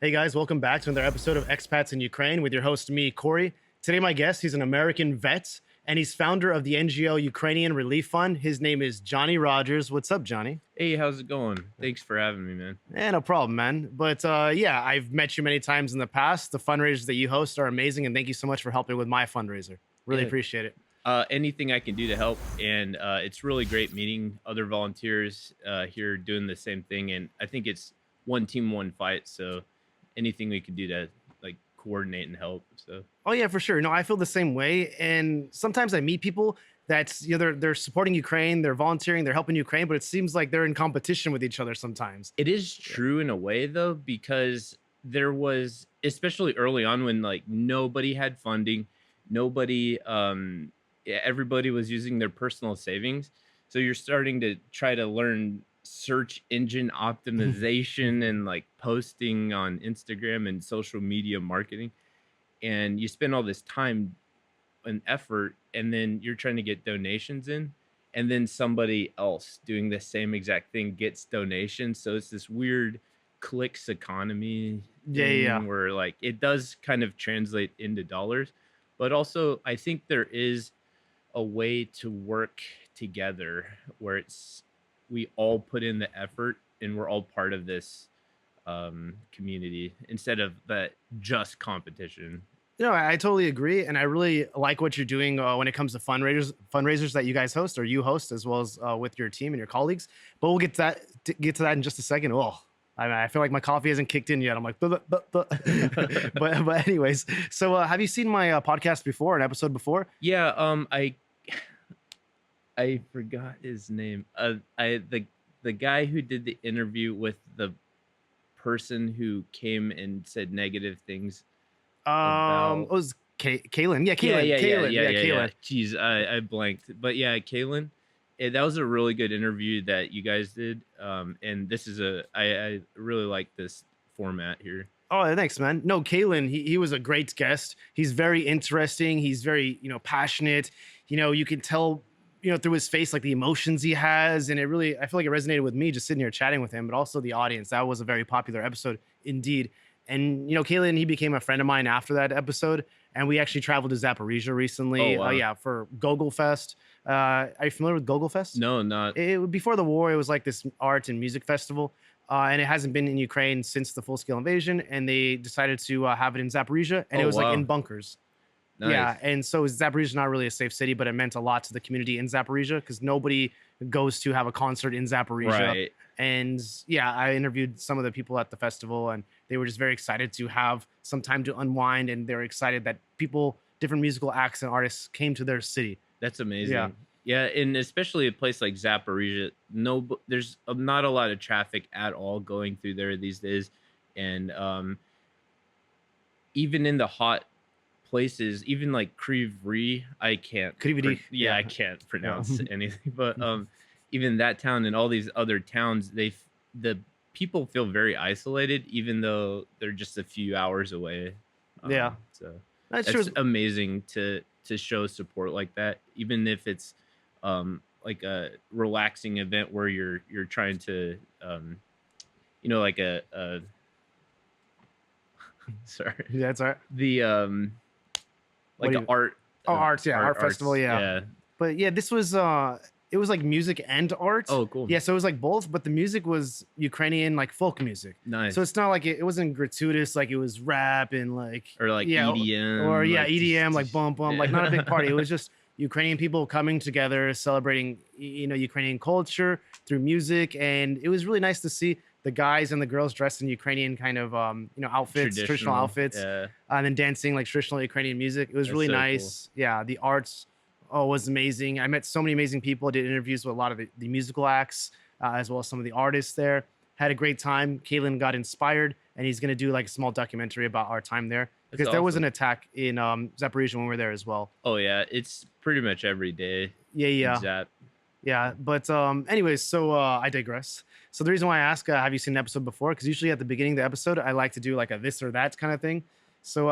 Hey guys, welcome back to another episode of Expats in Ukraine with your host, me, Corey. Today, my guest, he's an American vet and he's founder of the NGO Ukrainian Relief Fund. His name is Johnny Rogers. What's up, Johnny? Hey, how's it going? Thanks for having me, man. No problem, man. But yeah, I've met you many times in the past. The fundraisers that you host are amazing, and thank you so much for helping with my fundraiser. Really Yeah. appreciate it. Anything I can do to help, and it's really great meeting other volunteers here doing the same thing. And I think it's one team, one fight. So anything we can do to like coordinate and help. So Oh yeah, for sure. No, I feel the same way. And sometimes I meet people that's they're supporting Ukraine, they're volunteering, they're helping Ukraine, but it seems like they're in competition with each other sometimes. it is true in a way though, because there was, especially early on when like nobody had funding, nobody, yeah, everybody was using their personal savings. So you're starting to try to learn search engine optimization and like posting on Instagram and social media marketing. And you spend all this time and effort, and then you're trying to get donations in, and then somebody else doing the same exact thing gets donations. So it's this weird clicks economy thing Yeah. where like it does kind of translate into dollars, but also I think there is a way to work together where it's we all put in the effort and we're all part of this community instead of that just competition. No, I totally agree, and I really like what you're doing when it comes to fundraisers that you guys host or you host, as well as with your team and your colleagues. But we'll get to that in just a second. Oh, I feel like my coffee hasn't kicked in yet. I'm like, but anyways. So, have you seen my podcast before, an episode before? Yeah, I forgot his name. The guy who did the interview with the person who came and said negative things about. It was Kaylin. Yeah, Yeah, Kaylin. yeah, yeah, Kaylin. yeah, Yeah, yeah, yeah. Kaylin. Jeez, I blanked. But yeah, Kaylin, that was a really good interview that you guys did. And this is I really like this format here. Oh, thanks, man. No, Kalen, he was a great guest. He's very interesting. He's very, passionate. You can tell, through his face, like the emotions he has. And I feel like it resonated with me just sitting here chatting with him, but also the audience. That was a very popular episode indeed. And, Kalen, he became a friend of mine after that episode. And we actually traveled to Zaporizhia recently. Oh, wow. Yeah, for Gole Fest. Are you familiar with Gole Fest? No, not. Before the war, it was like this art and music festival. And it hasn't been in Ukraine since the full-scale invasion, and they decided to have it in Zaporizhia, and Oh, it was like wow. in bunkers. Nice. Yeah, and so Zaporizhia is not really a safe city, but it meant a lot to the community in Zaporizhia because nobody goes to have a concert in Zaporizhia. Right. And yeah, I interviewed some of the people at the festival, and they were just very excited to have some time to unwind, and they're excited that different musical acts and artists came to their city. That's amazing. Yeah. Yeah, and especially a place like Zaporizhia, there's not a lot of traffic at all going through there these days, and even in the hot places, even like Kryvyi, I can't. Kryvyi, Yeah, yeah. I can't pronounce anything, but even that town and all these other towns, the people feel very isolated, even though they're just a few hours away. Yeah. So That's that's true. amazing to show support like that, even if it's like a relaxing event where you're trying to like a sorry, Yeah, it's all right. the like do an you- art Art arts, festival, yeah. But yeah, this was it was like music and art. Oh, cool. Yeah, so it was like both, but the music was Ukrainian like folk music. Nice. So it's not like it wasn't gratuitous, like it was rap and like Or like yeah, EDM, or yeah, like EDM, like bum bum, like not a big party. It was Yeah. just Ukrainian people coming together, celebrating Ukrainian culture through music, and it was really nice to see the guys and the girls dressed in Ukrainian kind of outfits, traditional outfits, Yeah. and then dancing like traditional Ukrainian music. It was That's really so nice. Yeah, the arts was amazing. I met so many amazing people. Did interviews with a lot of the musical acts, as well as some of the artists there. Had a great time. Kaylin got inspired, and he's gonna do like a small documentary about our time there because there was awesome. an attack in Zaporizhia when we were there as well. Oh yeah, it's pretty much every day. Yeah. Zap. Yeah, but anyways, so I digress. So the reason why I ask, have you seen an episode before? Because usually at the beginning of the episode, I like to do like a this or that kind of thing. So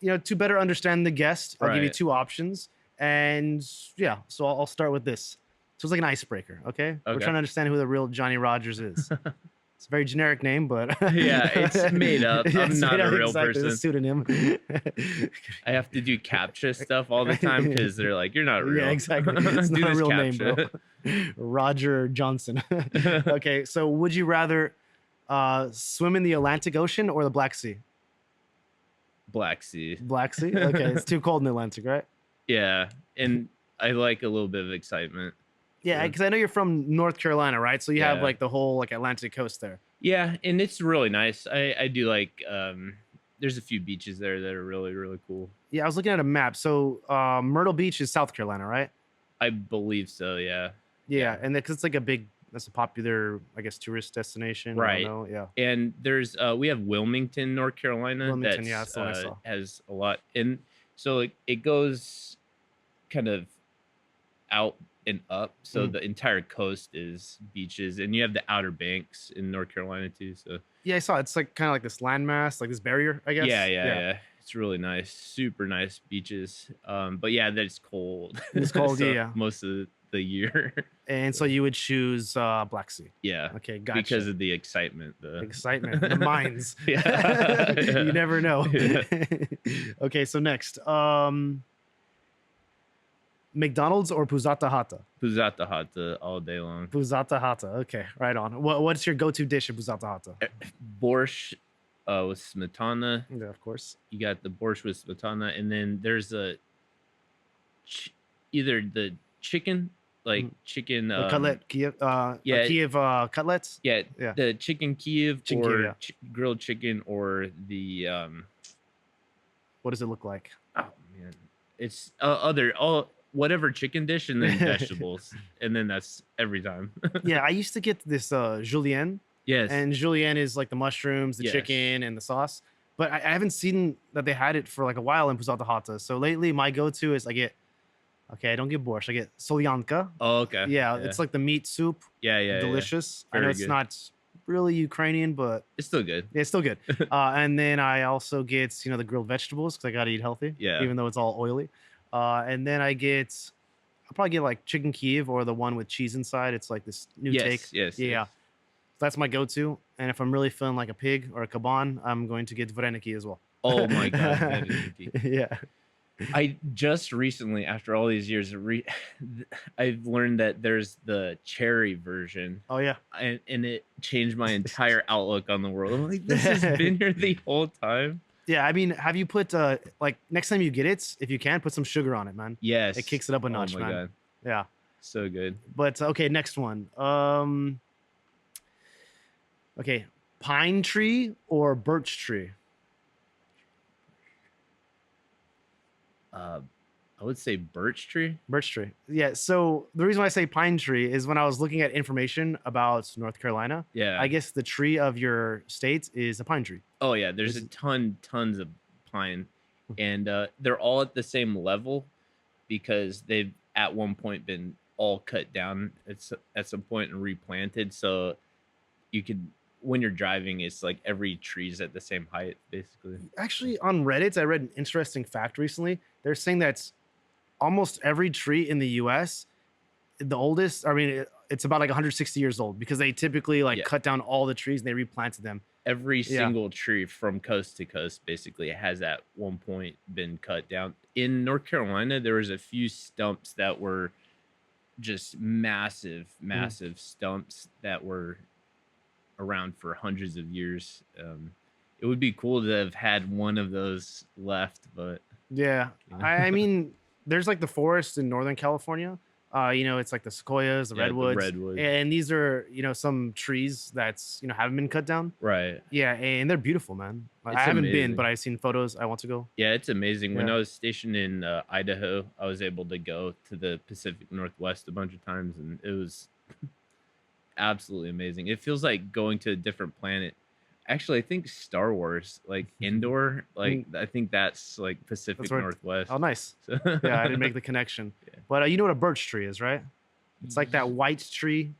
to better understand the guest, I'll give you Right. two options, and yeah, so I'll start with this. So it's like an icebreaker, okay? We're Okay. trying to understand who the real Johnny Rogers is. It's a very generic name, but Yeah, it's made up. Yeah, I'm it's not made a up, real exactly, it's a person. pseudonym. I have to do CAPTCHA stuff all the time because they're like, "You're not Yeah, real." exactly. It's Do not a this real name, bro. CAPTCHA. Roger Johnson. Okay, so would you rather swim in the Atlantic Ocean or the Black Sea? Black Sea. Black Sea? Okay, it's too cold in the Atlantic, right? Yeah, and I like a little bit of excitement. Yeah, So, because I know you're from North Carolina, right? So you have yeah. like the whole like Atlantic coast there. Yeah, and it's really nice. I do like there's a few beaches there that are really, really cool. Yeah, I was looking at a map. So Myrtle Beach is South Carolina, right? I believe so, yeah. Yeah, and because it's like that's a popular, I guess, tourist destination. I Right. don't know. Yeah. And there's we have Wilmington, North Carolina, Wilmington, yeah, that's the one I saw. has a lot. And so it goes kind of out and up. So the entire coast is beaches, and you have the Outer Banks in North Carolina too. So Yeah, I saw it's like kind of like this landmass, like this barrier, I guess. yeah. It's really nice, super nice beaches. But yeah, that's cold. It's cold, So yeah. most of the year. And so you would choose Black Sea. Yeah. Okay, gotcha. Because of the excitement. Excitement, the mines. Yeah. You never know. Yeah. Okay, so next, McDonald's or Pusata Hata? Pusata Hata all day long. Pusata Hata. Okay, right on. What's your go-to dish at Pusata Hata? Borscht with smetana. Yeah, of course. You got the borscht with smetana, and then there's either the chicken, like chicken The cutlet, Kyiv, yeah. Kyiv cutlets. Yeah, Yeah. the chicken Kyiv Chicken or Kyiv, yeah. grilled chicken or the What does it look like? oh man, it's whatever chicken dish and then vegetables, and then that's every time. Yeah, I used to get this julienne. Yes. And julienne is like the mushrooms, the Yes. chicken, and the sauce. But I haven't seen that they had it for like a while in Pusata Hata. So lately, my go-to is I don't get borscht. I get solyanka. Oh, okay. Yeah, it's like the meat soup. yeah. Delicious. I Very know it's good. not really Ukrainian, but It's still good. yeah, it's still good. And then I also get the grilled vegetables because I gotta eat healthy. Yeah. Even though it's all oily. And then I'll probably get like chicken Kyiv or the one with cheese inside. It's like this new take. Yes. Yeah. That's my go-to. And if I'm really feeling like a pig or a kaban, I'm going to get vareniki as well. Oh my god. Vareniki. Yeah. I just recently, after all these years, I've learned that there's the cherry version, Oh yeah. and it changed my entire outlook on the world. I'm like, this has been here the whole time. Yeah. I mean, have you put like next time you get it, if you can, put some sugar on it, man. Yes, It kicks it up a notch, oh my man. god, Yeah. so good. But okay, next one. Okay, pine tree or birch tree? I would say birch tree. Birch tree. Yeah. So the reason why I say pine tree is when I was looking at information about North Carolina, Yeah. I guess the tree of your state is a pine tree. Oh yeah, there's a tons of pine, and they're all at the same level because they've at one point been all cut down at some point and replanted. So you could, when you're driving, it's like every tree's at the same height basically. Actually, on Reddit, I read an interesting fact recently. They're saying that almost every tree in the U.S., the oldest, I mean, it's about like 160 years old because they typically like cut down all the trees and they replanted them. Every single tree from coast to coast basically has at one point been cut down. In North Carolina, there was a few stumps that were just massive stumps that were around for hundreds of years. It would be cool to have had one of those left, but yeah. I mean, there's like the forest in Northern California. It's like the sequoias, the redwoods, and these are some trees that's haven't been cut down. Right. Yeah, and they're beautiful, man. It's I haven't been, amazing. but I've seen photos. I want to go. Yeah, it's amazing. When Yeah. I was stationed in Idaho, I was able to go to the Pacific Northwest a bunch of times, and it was absolutely amazing. It feels like going to a different planet. Actually, I think Star Wars, like indoor, like I think that's like Pacific That's right. Northwest. Oh, nice. So- Yeah, I didn't make the connection. Yeah. But you know what a birch tree is, right? It's like that white tree,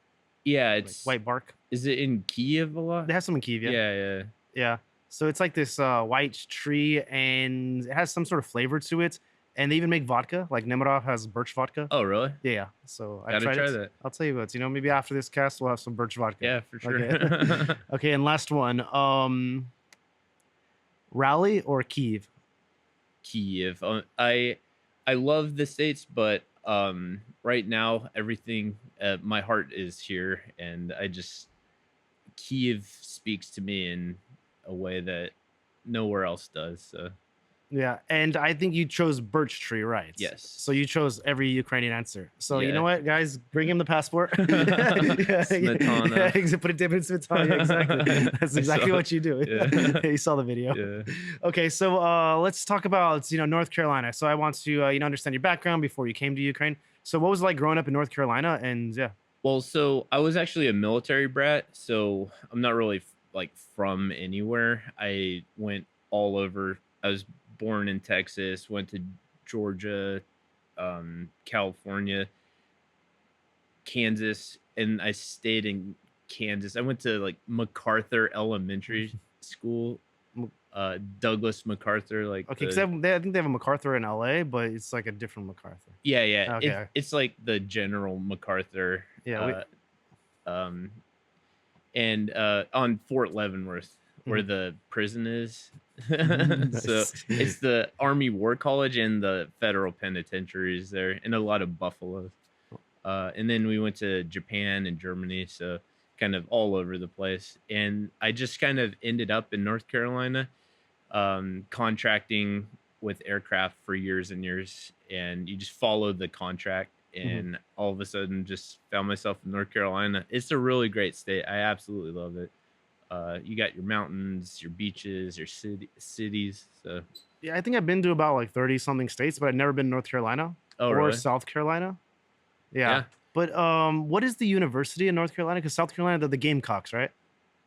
Yeah, like it's white bark. Is it in Kyiv a lot? They have some in Kyiv, yeah. Yeah. Yeah. So it's like this white tree, and it has some sort of flavor to it. and they even make vodka. Like Nemirov has birch vodka. Oh, really? Yeah. So I Gotta tried try it. that. I'll tell you what. Maybe after this cast, we'll have some birch vodka. Yeah, for sure. Okay. Okay, and last one. Raleigh or Kyiv? Kyiv. I love the States, but right now everything my heart is here, and Kyiv speaks to me in a way that nowhere else does. So Yeah, and I think you chose birch tree, right? yes. So you chose every Ukrainian answer. So you Yeah. know what, guys? Bring him the passport. Smetana. Yeah, put a dip in Smetana. Yeah, exactly. That's exactly what you do. Yeah. You saw the video. Yeah. Okay, so let's talk about North Carolina. So I want to understand your background before you came to Ukraine. So what was it like growing up in North Carolina? And yeah. Well, so I was actually a military brat, so I'm not really like from anywhere. I went all over. I was born in Texas, went to Georgia, California, Kansas, and I stayed in Kansas. I went to like MacArthur Elementary School, Douglas MacArthur. Like Okay, because I think they have a MacArthur in LA, but it's like a different MacArthur. yeah. Okay. It's like the general MacArthur. Yeah. And on Fort Leavenworth, where the prison is. Nice. So it's the Army War College and the federal penitentiaries there, and a lot of buffaloes. And then we went to Japan and Germany, so kind of all over the place. And I just kind of ended up in North Carolina, contracting with aircraft for years and years, and you just follow the contract. And all of a sudden just found myself in North Carolina. It's a really great state. I absolutely love it. You got your mountains, your beaches, your cities. So Yeah, I think I've been to about like 30 something states, but I've never been to North Carolina or really? South Carolina. Yeah. But what is the university in North Carolina? Because South Carolina, they're the Gamecocks, right?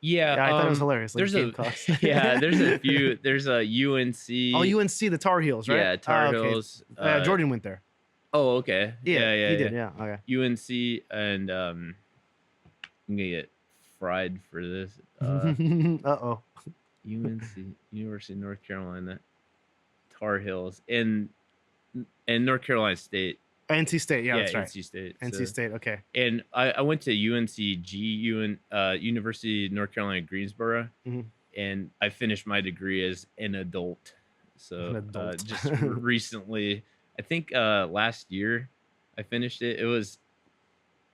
Yeah, I thought it was hilarious. Like there's Gamecocks. there's a few. There's a UNC. Oh, UNC, the Tar Heels, right? Yeah, Tar okay. Heels. Jordan went there. Oh, okay. Yeah, he did. Yeah. Okay. UNC, and I'm gonna get fried for this. Uh-oh. UNC, University of North Carolina, Tar Heels, and North Carolina State. NC State, yeah, that's right. NC State. NC State, okay. And I went to UNCG, University of North Carolina, Greensboro, and I finished my degree as an adult. So just recently, I think last year, I finished it. It was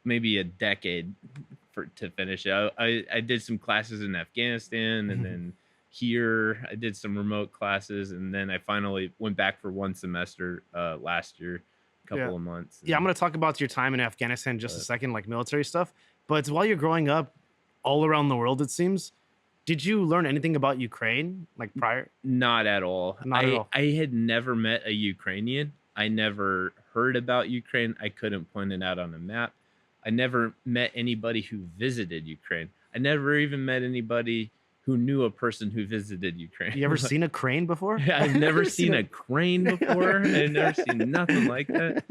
maybe a decade to finish it. I did some classes in Afghanistan, and then here I did some remote classes, and then I finally went back for one semester last year. Couple of months. Yeah, I'm going to talk about your time in Afghanistan in just a second, like military stuff. But while you're growing up all around the world, it seems, did you learn anything about Ukraine like prior? Not at all. Not at all. I had never met a Ukrainian. I never heard about Ukraine. I couldn't point it out on a map. I never met anybody who visited Ukraine. I never even met anybody who knew a person who visited Ukraine. You ever seen a crane before? I've never seen a crane before. I've never seen nothing like that.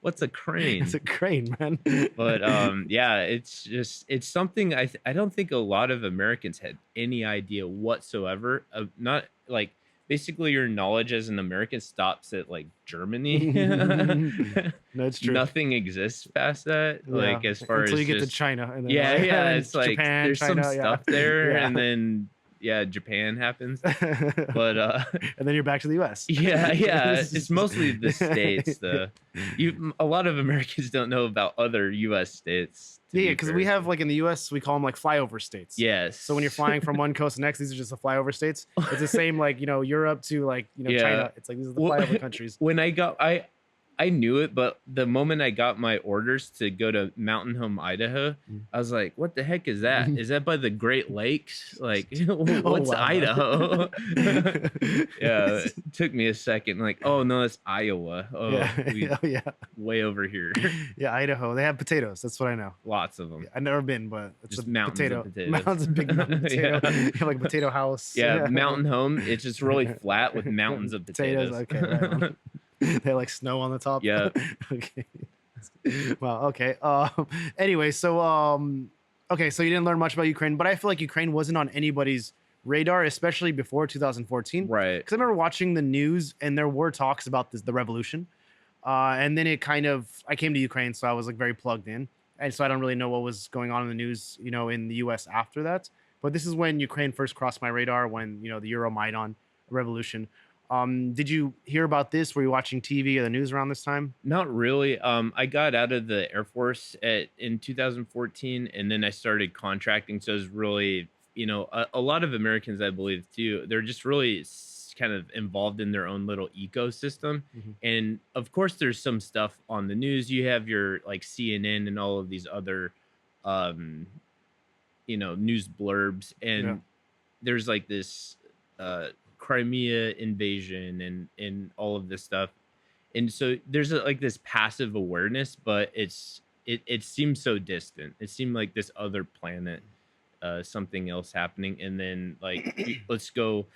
What's a crane? It's a crane, man. But yeah, it's something I don't think a lot of Americans had any idea whatsoever. Not like basically your knowledge as an American stops at like Germany. That's true. Nothing exists past that. Like as far until as you get to China. And then it's like Japan, there's China, some stuff there, and then Japan happens. But and then you're back to the US. Yeah. It's mostly the States though. A lot of Americans don't know about other US states. Yeah, because we have like in the US, we call them like flyover states. Yes. So when you're flying from one coast to the next, these are just the flyover states. It's the same like, Europe to like, China. It's like these are the flyover countries. When I knew it, but the moment I got my orders to go to Mountain Home, Idaho, I was like, what the heck is that? Is that by the Great Lakes? Like, what's Idaho? Yeah, it took me a second. Like, oh, no, it's Iowa. Oh, yeah. Way over here. Yeah, Idaho. They have potatoes. That's what I know. Lots of them. Yeah, I've never been, but it's just a mountains potato. of potatoes. Mountains of big mountain potato. You have like a potato house. Yeah, Mountain Home. It's just really flat with mountains of potatoes. Okay, right. They like snow on the top. Yeah. Okay. Well, okay. Anyway, so okay, so you didn't learn much about Ukraine, but I feel like Ukraine wasn't on anybody's radar, especially before 2014. Right. Because I remember watching the news and there were talks about the revolution. And then I came to Ukraine, so I was like very plugged in. And so I don't really know what was going on in the news, in the US after that. But this is when Ukraine first crossed my radar, when, the Euromaidan revolution. Did you hear about this? Were you watching TV or the news around this time? Not really. I got out of the Air Force in 2014, and then I started contracting. So it was really, a lot of Americans, I believe, too, they're just really kind of involved in their own little ecosystem. Mhm. And of course, there's some stuff on the news. You have your like CNN and all of these other, um, news blurbs, Yeah. and there's like this Crimea invasion and all of this stuff, and so there's like this passive awareness, but it seems so distant. It seemed like this other planet, something else happening, and then like let's go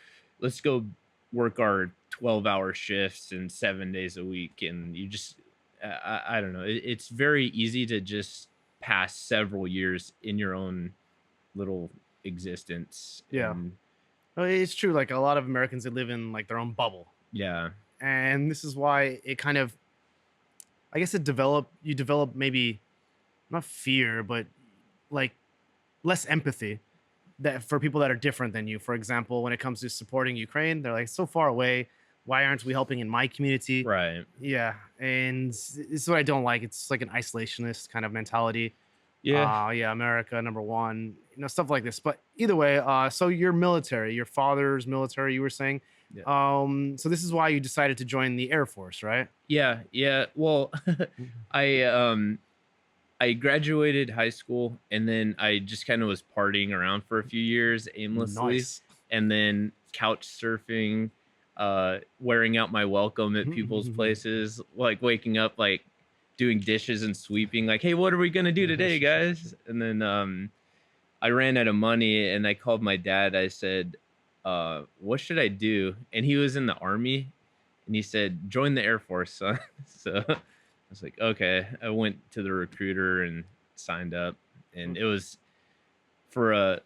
work our 12-hour shifts and 7 days a week, and you just I don't know. It's very easy to just pass several years in your own little existence, Yeah. and Well, it's true. Like a lot of Americans, they live in like their own bubble. yeah, And this is why it kind of, I guess you develop maybe not fear, but like less empathy that for people that are different than you. For example, when it comes to supporting Ukraine, they're like so far away. Why aren't we helping in my community? right, Yeah, and this is what I don't like. It's like an isolationist kind of mentality. yeah. Yeah, America number one, stuff like this. But either way, so you're military. Your father's military. You were saying. Yeah. So this is why you decided to join the Air Force, right? Yeah, yeah. Well, I graduated high school, and then I just kind of was partying around for a few years aimlessly, Nice. and then couch surfing, wearing out my welcome at people's places, like waking up, like doing dishes and sweeping, like, hey, what are we gonna do today, guys? And then I ran out of money, and I called my dad. I said, what should I do? And he was in the Army, and he said, join the Air Force, son. So I was like, okay. I went to the recruiter and signed up, and it was for a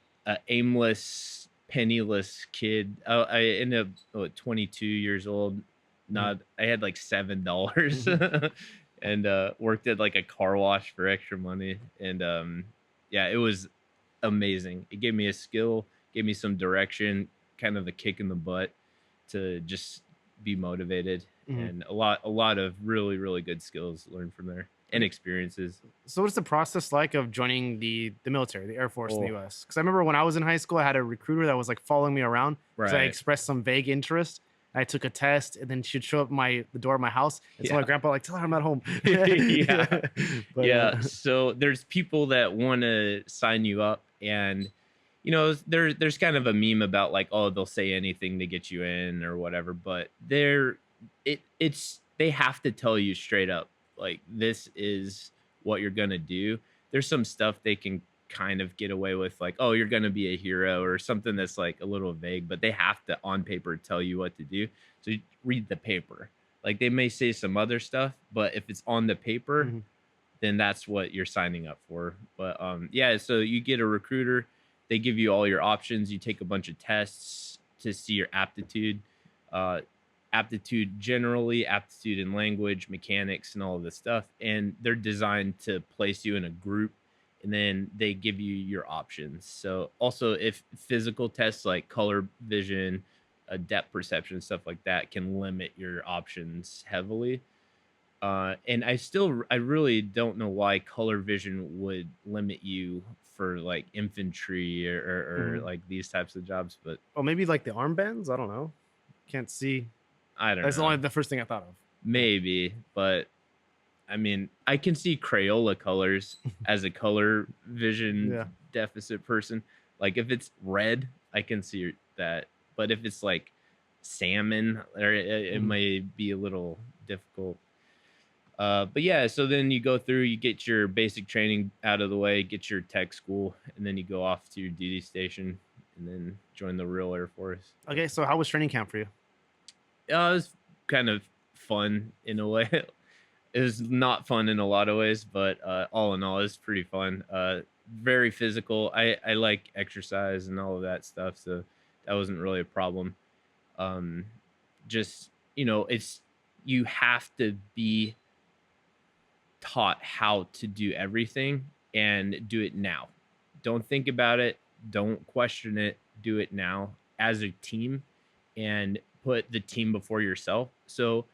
aimless, penniless kid. I ended up 22 years old. Not, I had like $7 and worked at like a car wash for extra money. And yeah, it was amazing. It gave me a skill, gave me some direction, kind of a kick in the butt to just be motivated, Mhm. and a lot of really, really good skills learned from there and experiences. So what's the process like of joining the military, the Air Force in the Oh, US? Because I remember when I was in high school, I had a recruiter that was like following me around because I right. expressed some vague interest. I took a test, and then she'd show up the door of my house, and so my Yeah. grandpa like, tell her I'm at home. Yeah. But Yeah. So there's people that want to sign you up, and there's kind of a meme about like, oh, they'll say anything to get you in or whatever, but it's they have to tell you straight up, like, this is what you're gonna do. There's some stuff they can kind of get away with, like, oh, you're gonna be a hero or something that's like a little vague, but they have to on paper tell you what to do. So you read the paper. Like, they may say some other stuff, but if it's on the paper, Mhm. then that's what you're signing up for. But yeah, so you get a recruiter, they give you all your options, you take a bunch of tests to see your aptitude, uh, aptitude generally, aptitude in language, mechanics, and all of this stuff, and they're designed to place you in a group, and then they give you your options. So also, if physical tests like color vision, depth perception, stuff like that can limit your options heavily. And I really don't know why color vision would limit you for like infantry or Mhm. like these types of jobs, but Oh, maybe like the armbands. I don't know. Can't see. I don't That's know. only the first thing I thought of. Yeah. Maybe, but I mean, I can see Crayola colors as a color vision Yeah. deficit person. Like, if it's red, I can see that, but if it's like salmon, or it Mhm. may be a little difficult. But yeah, so then you go through, you get your basic training out of the way, get your tech school, and then you go off to your duty station, and then join the real Air Force. Okay, so how was training camp for you? It was kind of fun in a way. It was not fun in a lot of ways, but all in all, it's pretty fun. Very physical. I like exercise and all of that stuff, so that wasn't really a problem. Um, just, it's, you have to be taught how to do everything and do it now. Don't think about it. Don't question it. Do it now as a team and put the team before yourself. So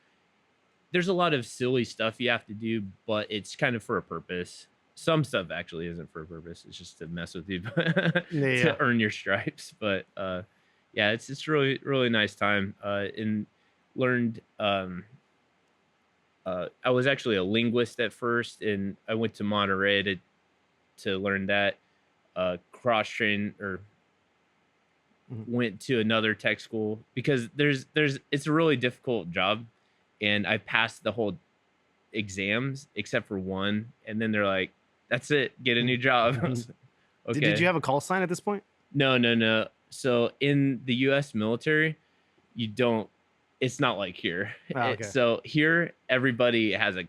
there's a lot of silly stuff you have to do, but it's kind of for a purpose. Some stuff actually isn't for a purpose. It's just to mess with you Yeah. to earn your stripes. But yeah, it's really, really nice time. And learned I was actually a linguist at first, and I went to Monterey to learn that. Cross train or Mhm. went to another tech school because there's it's a really difficult job, and I passed the whole exams except for one, and then they're like, "That's it, get a new job." I was like, Did you okay, have a call sign at this point? no, no, no. So in the U.S. military, you don't. It's not like here. Oh, okay. So here, everybody has a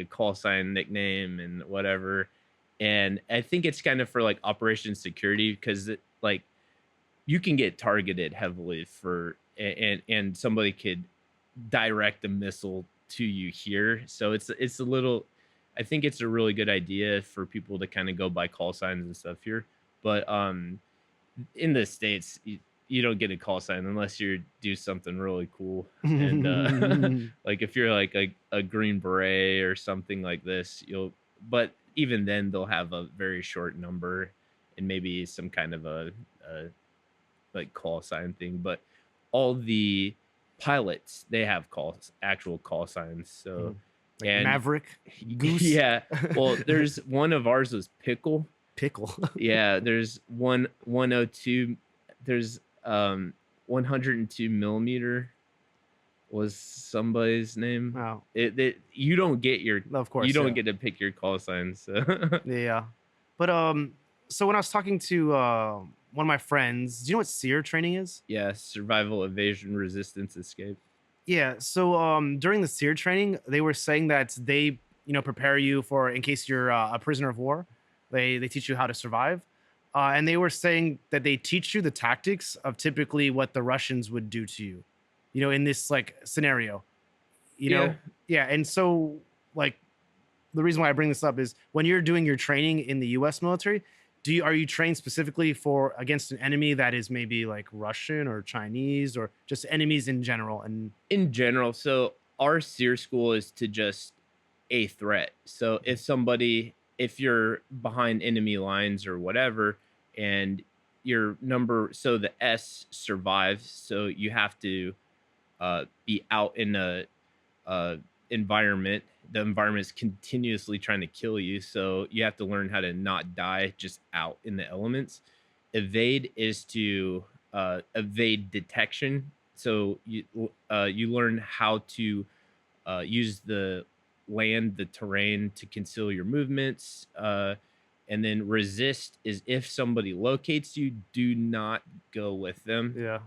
call sign, nickname, and whatever. And I think it's kind of for like operation security because like you can get targeted heavily for and somebody could direct a missile to you here. So it's a little. I think it's a really good idea for people to kind of go by call signs and stuff here. But in the States, you don't get a call sign unless you do something really cool. And like if you're like a Green Beret or something like this, but even then they'll have a very short number and maybe some kind of a like call sign thing. But all the pilots, they have actual call signs. So, Like and Maverick, Goose, yeah, well, there's one of ours was Pickle. Pickle. Yeah, there's 102. There's 102 millimeter was somebody's name. Oh, You don't get of course. you don't Yeah. get to pick your call signs. So. Yeah. But so when I was talking to one of my friends, do you know what SEER training is? Yeah, survival, evasion, resistance, escape. Yeah. So during the SEER training, they were saying that they, prepare you for in case you're a prisoner of war. They teach you how to survive. And they were saying that they teach you the tactics of typically what the Russians would do to you, in this like scenario, you Yeah, know? Yeah. And so like the reason why I bring this up is when you're doing your training in the US military, are you trained specifically for against an enemy that is maybe like Russian or Chinese or just enemies in general? And in general. So our SEER school is to just a threat. So if you're behind enemy lines or whatever, and so the S survives. So you have to be out in a environment. The environment is continuously trying to kill you, so you have to learn how to not die just out in the elements. Evade is to evade detection. So you learn how to use the land, the terrain to conceal your movements. And then resist is if somebody locates you, do not go with them yeah.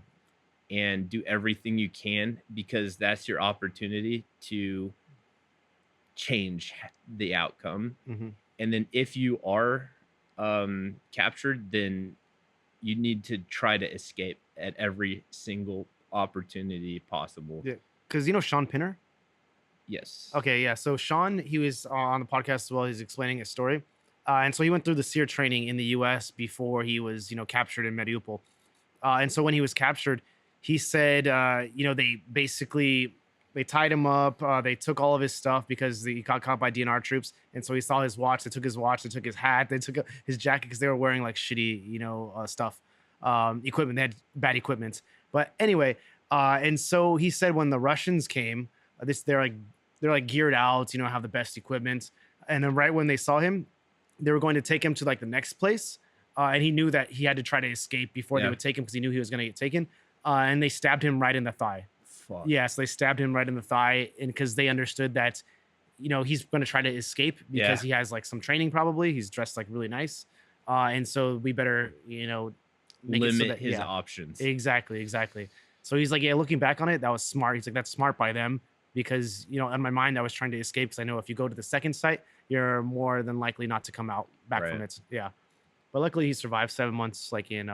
and do everything you can because that's your opportunity to change the outcome. Hmm. And then if you are captured, then you need to try to escape at every single opportunity possible. Yeah. Because Sean Pinner? Yes. Okay, yeah. So Sean, he was on the podcast as well. He's explaining his story, and so he went through the SEER training in the U.S. before he was, captured in Mariupol. And so when he was captured, he said, they tied him up. They took all of his stuff because he got caught by DNR troops, and so he saw his watch. They took his watch. They took his hat. They took his jacket because they were wearing like shitty, stuff, equipment. They had bad equipment. But anyway, and so he said when the Russians came, they're like geared out, have the best equipment. And then right when they saw him, they were going to take him to like the next place. And he knew that he had to try to escape before they Yeah. would take him because he knew he was going to get taken. And they stabbed him right in the thigh. Fuck. Yeah, so they stabbed him right in the thigh, and because they understood that, he's going to try to escape because Yeah. he has like some training. Probably he's dressed like really nice, and so we better, make it so Limit that his yeah, options. exactly. So he's like, yeah, looking back on it, that was smart. He's like, that's smart by them because in my mind I was trying to escape because I know if you go to the second site, you're more than likely not to come out back from Right. it. Yeah. But luckily, he survived 7 months, like in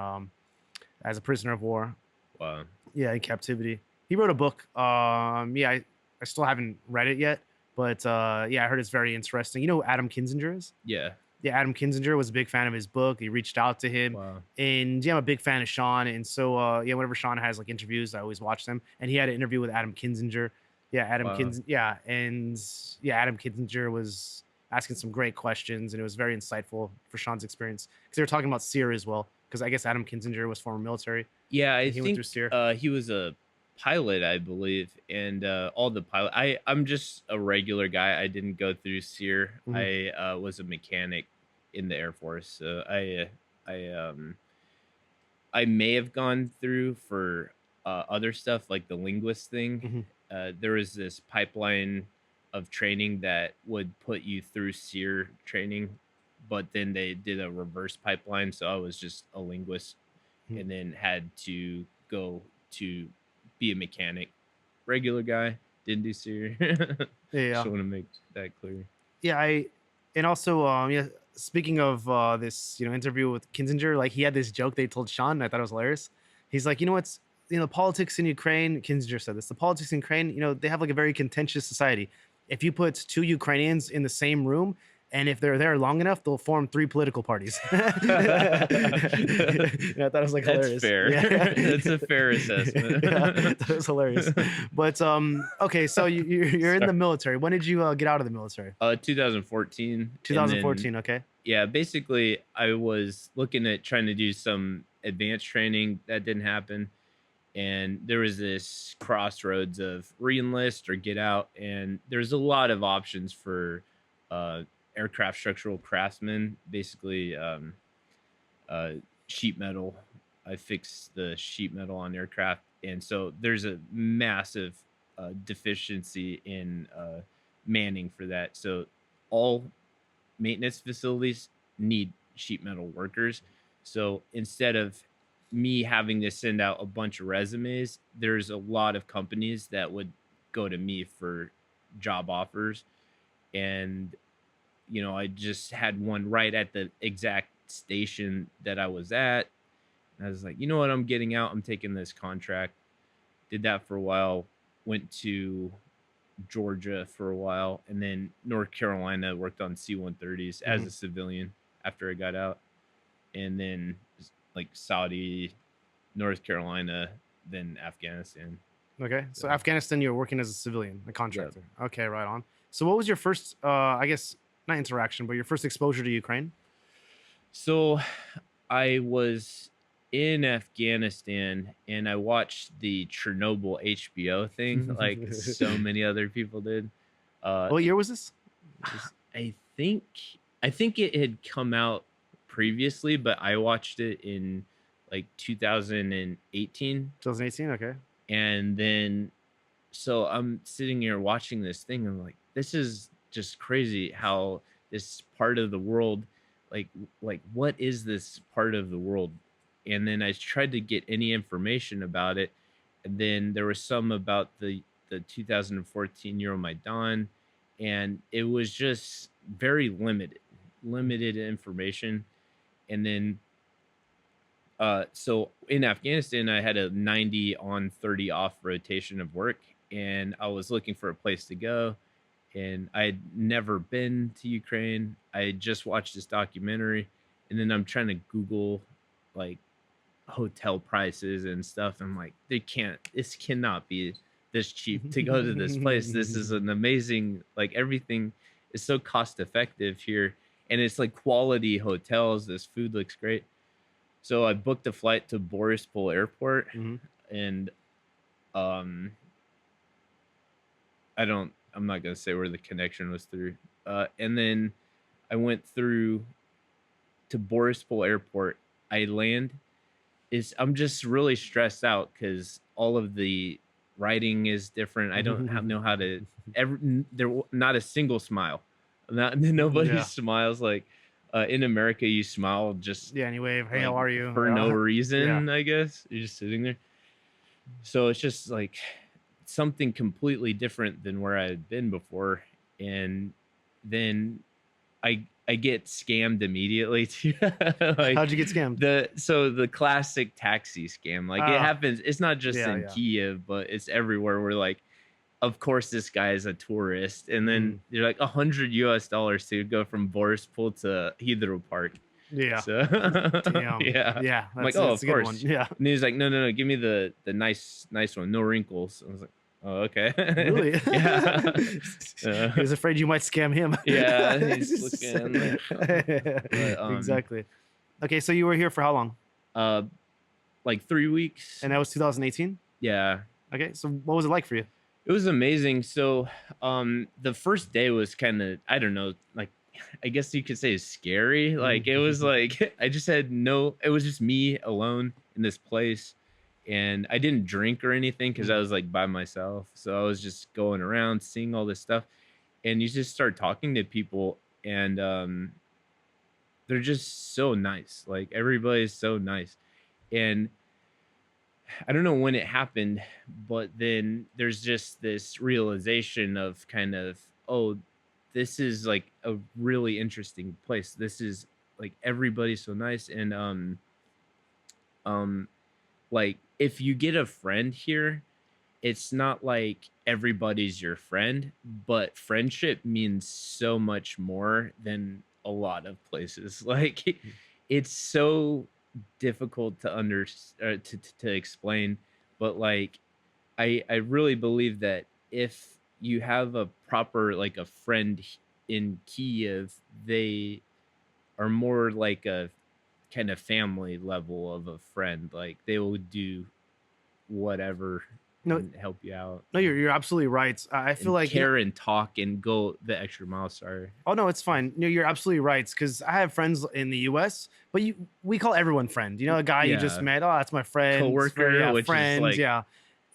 as a prisoner of war. Wow. Yeah, in captivity. He wrote a book. Yeah, I still haven't read it yet, but yeah, I heard it's very interesting. You know who Adam Kinzinger is? Yeah. Yeah, Adam Kinzinger was a big fan of his book. He reached out to him, Wow. and yeah, I'm a big fan of Sean. And so yeah, whenever Sean has like interviews, I always watch them. And he had an interview with Adam Kinzinger. Yeah, Wow. Yeah, and yeah, Adam Kinzinger was asking some great questions, and it was very insightful for Sean's experience because they were talking about SEER as well. Because I guess Adam Kinzinger was former military, Yeah, I and he went through think SEER. he was a pilot, I believe, and all the pilot. I'm just a regular guy. I didn't go through SEER. Mhm. I was a mechanic in the Air Force. So I may have gone through for other stuff like the linguist thing. Mhm. There was this pipeline of training that would put you through SEER training, but then they did a reverse pipeline. So I was just a linguist Mhm. and then had to go to be a mechanic. Regular guy, didn't do SEER. Yeah, Just yeah. want to make that clear. Yeah, and also yeah, speaking of this, interview with Kinzinger, like he had this joke they told Sean, and I thought it was hilarious. He's like, you know what's the politics in Ukraine, Kinzinger said this. The politics in Ukraine, they have like a very contentious society. If you put two Ukrainians in the same room, and if they're there long enough, they'll form three political parties. I thought it was like That's hilarious. fair. Yeah. That's a fair assessment. Yeah, that was hilarious. But okay, so you're in the Sorry. military. When did you get out of the military? 2014, and then 2014. Okay. yeah, basically I was looking at trying to do some advanced training that didn't happen, and there was this crossroads of re-enlist or get out, and there's a lot of options for uh, aircraft structural craftsmen, basically uh, sheet metal. I fix the sheet metal on aircraft, and so there's a massive deficiency in manning for that. So all maintenance facilities need sheet metal workers. So instead of me having to send out a bunch of resumes, there's a lot of companies that would go to me for job offers. And, I just had one right at the exact station that I was at. And I was like, you know what? I'm getting out. I'm taking this contract. Did that for a while. Went to Georgia for a while, and then North Carolina, worked on C-130s as Mhm. a civilian after I got out, and then like Saudi, North Carolina, then Afghanistan. Okay. So So Afghanistan, you were working as a civilian, a yeah. contractor. Okay, right on. So what was your first, I guess, not interaction, but your first exposure to Ukraine? So I was in Afghanistan and I watched the Chernobyl HBO thing like so many other people did. Uh What year was this? This- I think I think it had come out previously, but I watched it in like 2018. 2018. Okay. And then so I'm sitting here watching this thing. I'm like, this is just crazy how this part of the world, like what is this part of the world? And then I tried to get any information about it. And then there was some about the 2014 Euromaidan, and it was just very limited information. And then so in Afghanistan, I had a 90 on 30 off rotation of work, and I was looking for a place to go. And I had never been to Ukraine. I had just watched this documentary, and then I'm trying to Google like hotel prices and stuff. I'm like, this cannot be this cheap to go to this place. This is an amazing, like everything is so cost effective here, and it's like quality hotels. This food looks great. So I booked a flight to Borispol Airport, Mhm. and um, I'm not gonna say where the connection was through. And then I went through to Borispol Airport. I land I'm just really stressed out because all of the writing is different. I don't know how to not a single smile. Not nobody Yeah. smiles like in America you smile just Yeah. Anyway, hey, how like are you? for no Yeah. reason, I guess. You're just sitting there. So it's just like something completely different than where I had been before. And then I I get scammed immediately too. How'd Like you get scammed? the classic taxi scam. Like it Ah, happens. It's not just yeah, in yeah. Kyiv, but it's everywhere. Where like, of course, this guy is a tourist, and then Mm, they're like $100 to go from Borispool to Heathrow Park. yeah. So Damn. yeah, Yeah, I'm like, that's oh, it's of a good one. course. Yeah. And he's like, no, no, no, give me the nice one, no wrinkles. I was like, oh, okay. Really? Yeah. He was afraid you might scam him. Yeah, he's looking like, but Exactly. Okay, so you were here for how long? uh, like 3 weeks. And that was 2018? Yeah, Okay, so what was it like for you? it was amazing. So, the first day was kind of, I don't know, like, I guess you could say scary. Like, it was like, I just had no, it was just me alone in this place. And I didn't drink or anything because I was like by myself. So I was just going around seeing all this stuff. And you just start talking to people, and they're just so nice. Like, everybody's so nice. And I don't know when it happened, but then there's just this realization of kind of, oh, this is like a really interesting place. This is like, everybody's so nice. And um like, if you get a friend here, it's not like everybody's your friend, but friendship means so much more than a lot of places. Like, it's so difficult to to explain, but like, I really believe that if you have a proper, like, a friend in Kiev, they are more like a kind of family level of a friend. Like, they will do whatever No, and help you out no, you're absolutely right. I feel and like care and talk and go the extra mile. Sorry. oh no, it's fine. No, you're absolutely right. Because I have friends in the U.S., but we call everyone friend. You know, a guy you just Yeah. met. Oh, that's my friend. Coworker, Yeah, which is friend. like, Yeah,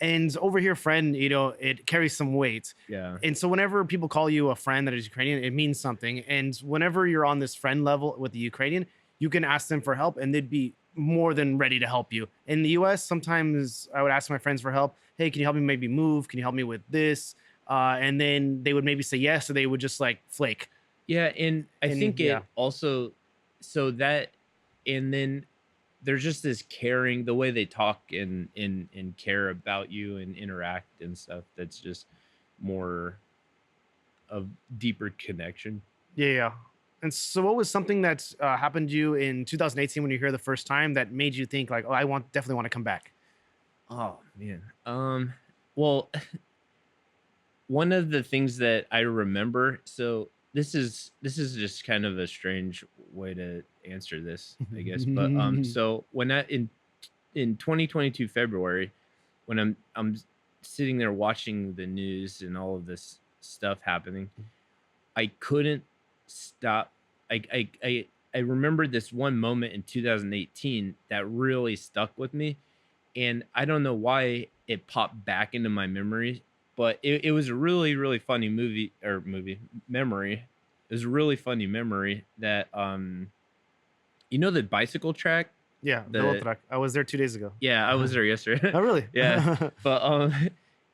and over here, friend. You know, it carries some weight. yeah. And so whenever people call you a friend that is Ukrainian, it means something. And whenever you're on this friend level with the Ukrainian, you can ask them for help, and they'd be more than ready to help you. In the U.S., sometimes I would ask my friends for help. Hey, can you help me maybe move? Can you help me with this? And then they would maybe say yes, or they would just like flake. Yeah, and I And think yeah, it also, so that, and then there's just this caring, the way they talk and care about you and interact and stuff, that's just more of deeper connection. yeah, yeah. And so, what was something that happened to you in 2018 when you were here the first time that made you think like, oh, definitely want to come back? Oh man. Well, one of the things that I remember, so this is just kind of a strange way to answer this, I guess. But so when I in 2022 February, when I'm sitting there watching the news and all of this stuff happening, I couldn't stop. I remember this one moment in 2018 that really stuck with me, and I don't know why it popped back into my memory, but it was a really, really funny movie memory. It was a really funny memory that you know, the bicycle track? Yeah, The Velotrack. I was there 2 days ago. Yeah, I was there yesterday. Oh, really? Yeah. Yeah, But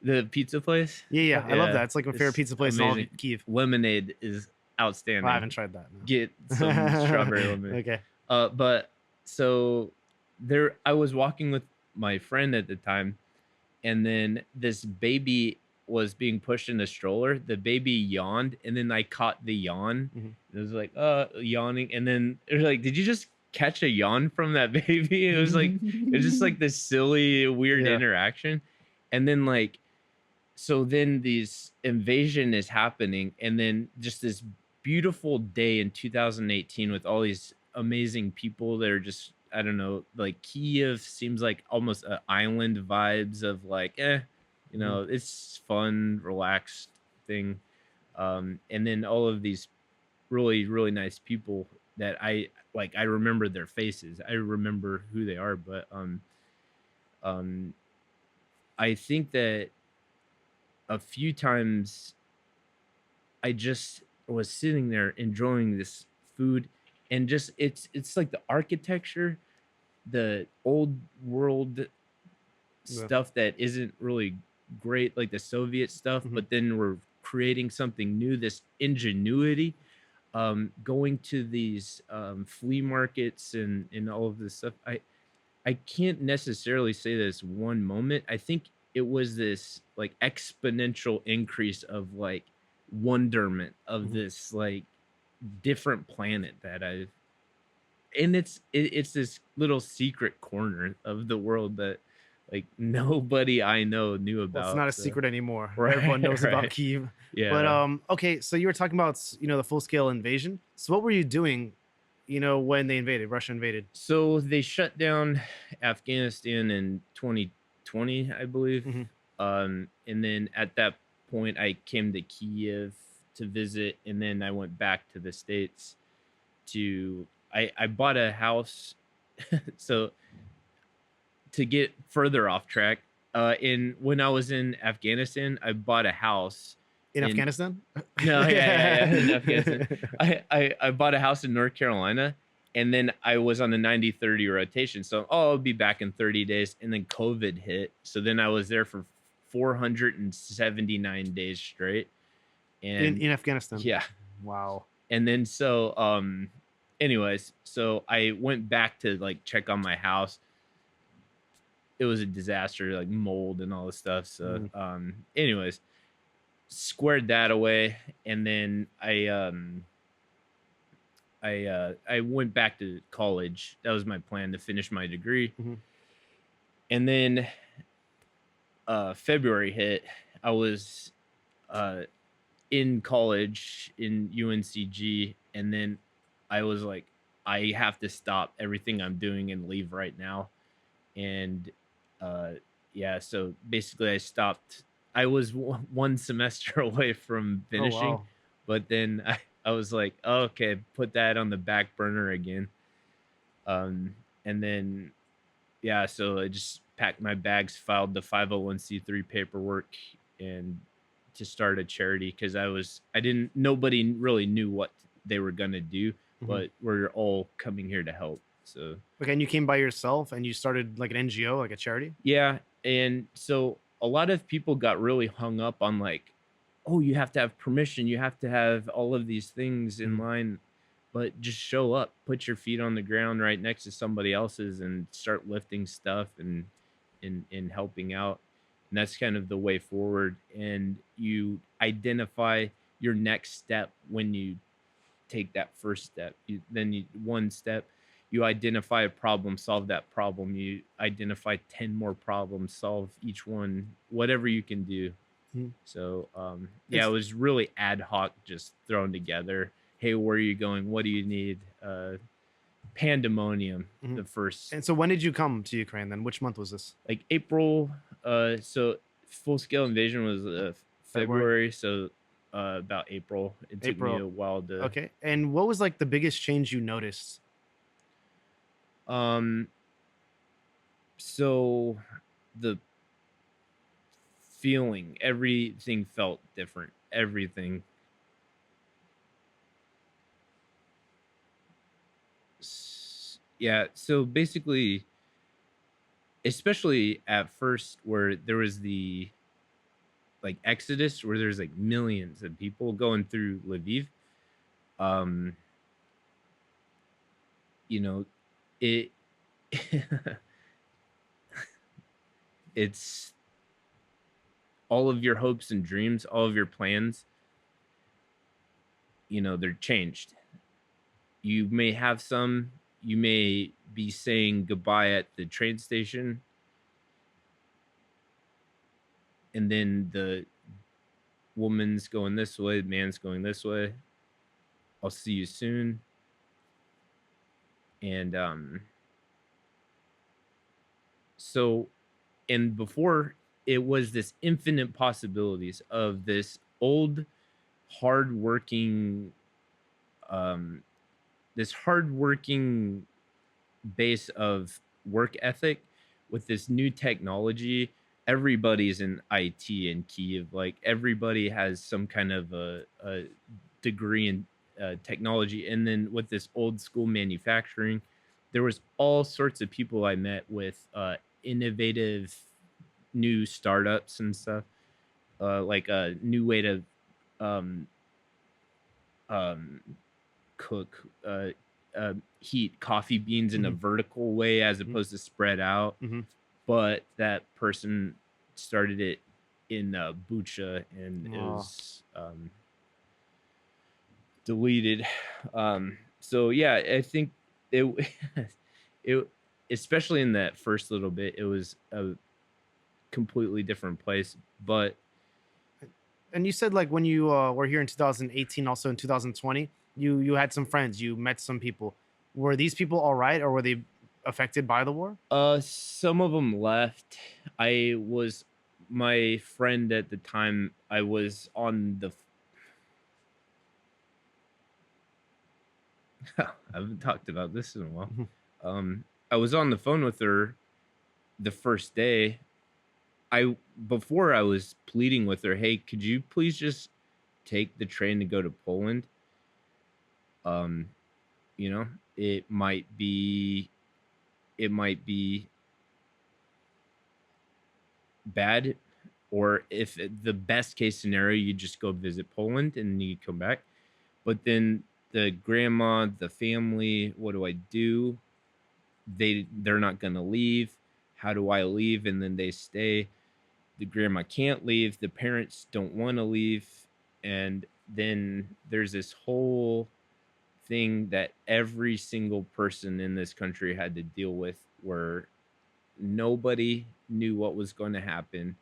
the pizza place? yeah. I love Yeah, that. It's like my favorite it's pizza place in all of amazing. Kyiv. Lemonade is Oh, I outstanding. haven't tried that. No. Get some strawberry lemonade. Okay. But so there, I was walking with my friend at the time, and then this baby was being pushed in a stroller. The baby yawned, and then I caught the yawn. Mhm. It was like, yawning, and then it was like, did you just catch a yawn from that baby? It was like, it was just like this silly, weird Yeah. interaction, and then like, so then this invasion is happening, and then just this beautiful day in 2018 with all these amazing people that are just, I don't know, like, Kiev seems like almost an island vibes of like, you Mhm. know, it's fun, relaxed thing. And then all of these really, really nice people that I remember their faces. I remember who they are, but um I think that a few times I just was sitting there enjoying this food, and just, it's like the architecture, the old world Yeah. stuff that isn't really great, like the Soviet stuff, Mhm. but then we're creating something new, this ingenuity. going to these flea markets and all of this stuff. I can't necessarily say this one moment. I think it was this like exponential increase of like wonderment of Mhm. this like different planet that I've and it's this little secret corner of the world that like nobody I know knew Well, it's about. not a So secret anymore. Everyone right, knows about right. Kyiv. But Yeah. okay, so you were talking about the full scale invasion. So what were you doing, when they invaded, Russia invaded? So they shut down Afghanistan in 2020, I believe. Hmm. And then at that point, I came to Kyiv to visit, and then I went back to the States to. I bought a house. So to get further off track, in when I was in Afghanistan, I bought a house In in Afghanistan? no, yeah, in Afghanistan. Yeah. I bought a house in North Carolina, and then I was on a 90-30 rotation. So, oh, I'll be back in 30 days. And then COVID hit. So then I was there for 479 days straight. in And in Afghanistan. yeah. Wow. And then so anyways, so I went back to like check on my house. It was a disaster, like mold and all this stuff. So Mm. anyways, squared that away, and then I went back to college. That was my plan, to finish my degree. Mhm. And then February hit. I was uh in college in UNCG, and then I was like, I have to stop everything I'm doing and leave right now. And uh yeah, so basically I stopped. I was one semester away from Oh finishing, wow. but then I was like, oh, okay, put that on the back burner again. And then yeah, so I just packed my bags, filed the 501(c)(3) paperwork, and to start a charity, because I didn't nobody really knew what they were gonna do, Mhm. but we're all coming here to help. So Okay, and you came by yourself and you started like an NGO, like a charity? yeah, and so a lot of people got really hung up on like, oh, you have to have permission, you have to have all of these things in Mhm. line, but just show up, put your feet on the ground right next to somebody else's, and start lifting stuff and helping out. And that's kind of the way forward. And you identify your next step when you take that first step. One step, you identify a problem, solve that problem. You identify 10 more problems, solve each one, whatever you can do. Mhm. So yeah, it It's was really ad hoc, just thrown together. Hey, where are you going? What do you need? Pandemonium. Mhm. The first And so when did you come to Ukraine then? Which month was this? like April. So full scale invasion was February? February. So about April. It took me April. a while to. Okay. And what was like the biggest change you noticed? Um. So the feeling, everything felt different. Everything. Yeah. So basically, especially at first, where there was the like exodus, where there's like millions of people going through Lviv. Um, you know, it it's all of your hopes and dreams, all of your plans, they're changed. You may have some, you may be saying goodbye at the train station, and then the woman's going this way, man's going this way. I'll see you soon. And so and before, it was this infinite possibilities of this old hardworking um this hardworking base of work ethic with this new technology. Everybody's in IT in Kyiv. Like everybody has some kind of a degree in technology. And then with this old school manufacturing, there was all sorts of people I met with innovative new startups and stuff, like a new way to um, um, cook, heat coffee beans in a vertical way as opposed to spread out. But that person started it in Bucha, and it was deleted. So yeah, I think it it especially in that first little bit, it was a completely different place. But And you said like when you were here in 2018, also in 2020, you had some friends, you met some people. Were these people all right, or were they affected by the war? some of them left. My friend at the time, I was on the I haven't talked about this in a while. I was on the phone with her the first day. Before I was pleading with her, hey, could you please just take the train to go to Poland? You know, it might be bad, or if the best case scenario, you just go visit Poland and you come back. But then the grandma, the family, what do I do? They're not gonna leave. How do I leave? And then they stay. The grandma can't leave. The parents don't want to leave. And then there's this whole thing that every single person in this country had to deal with, where nobody knew what was going to happen.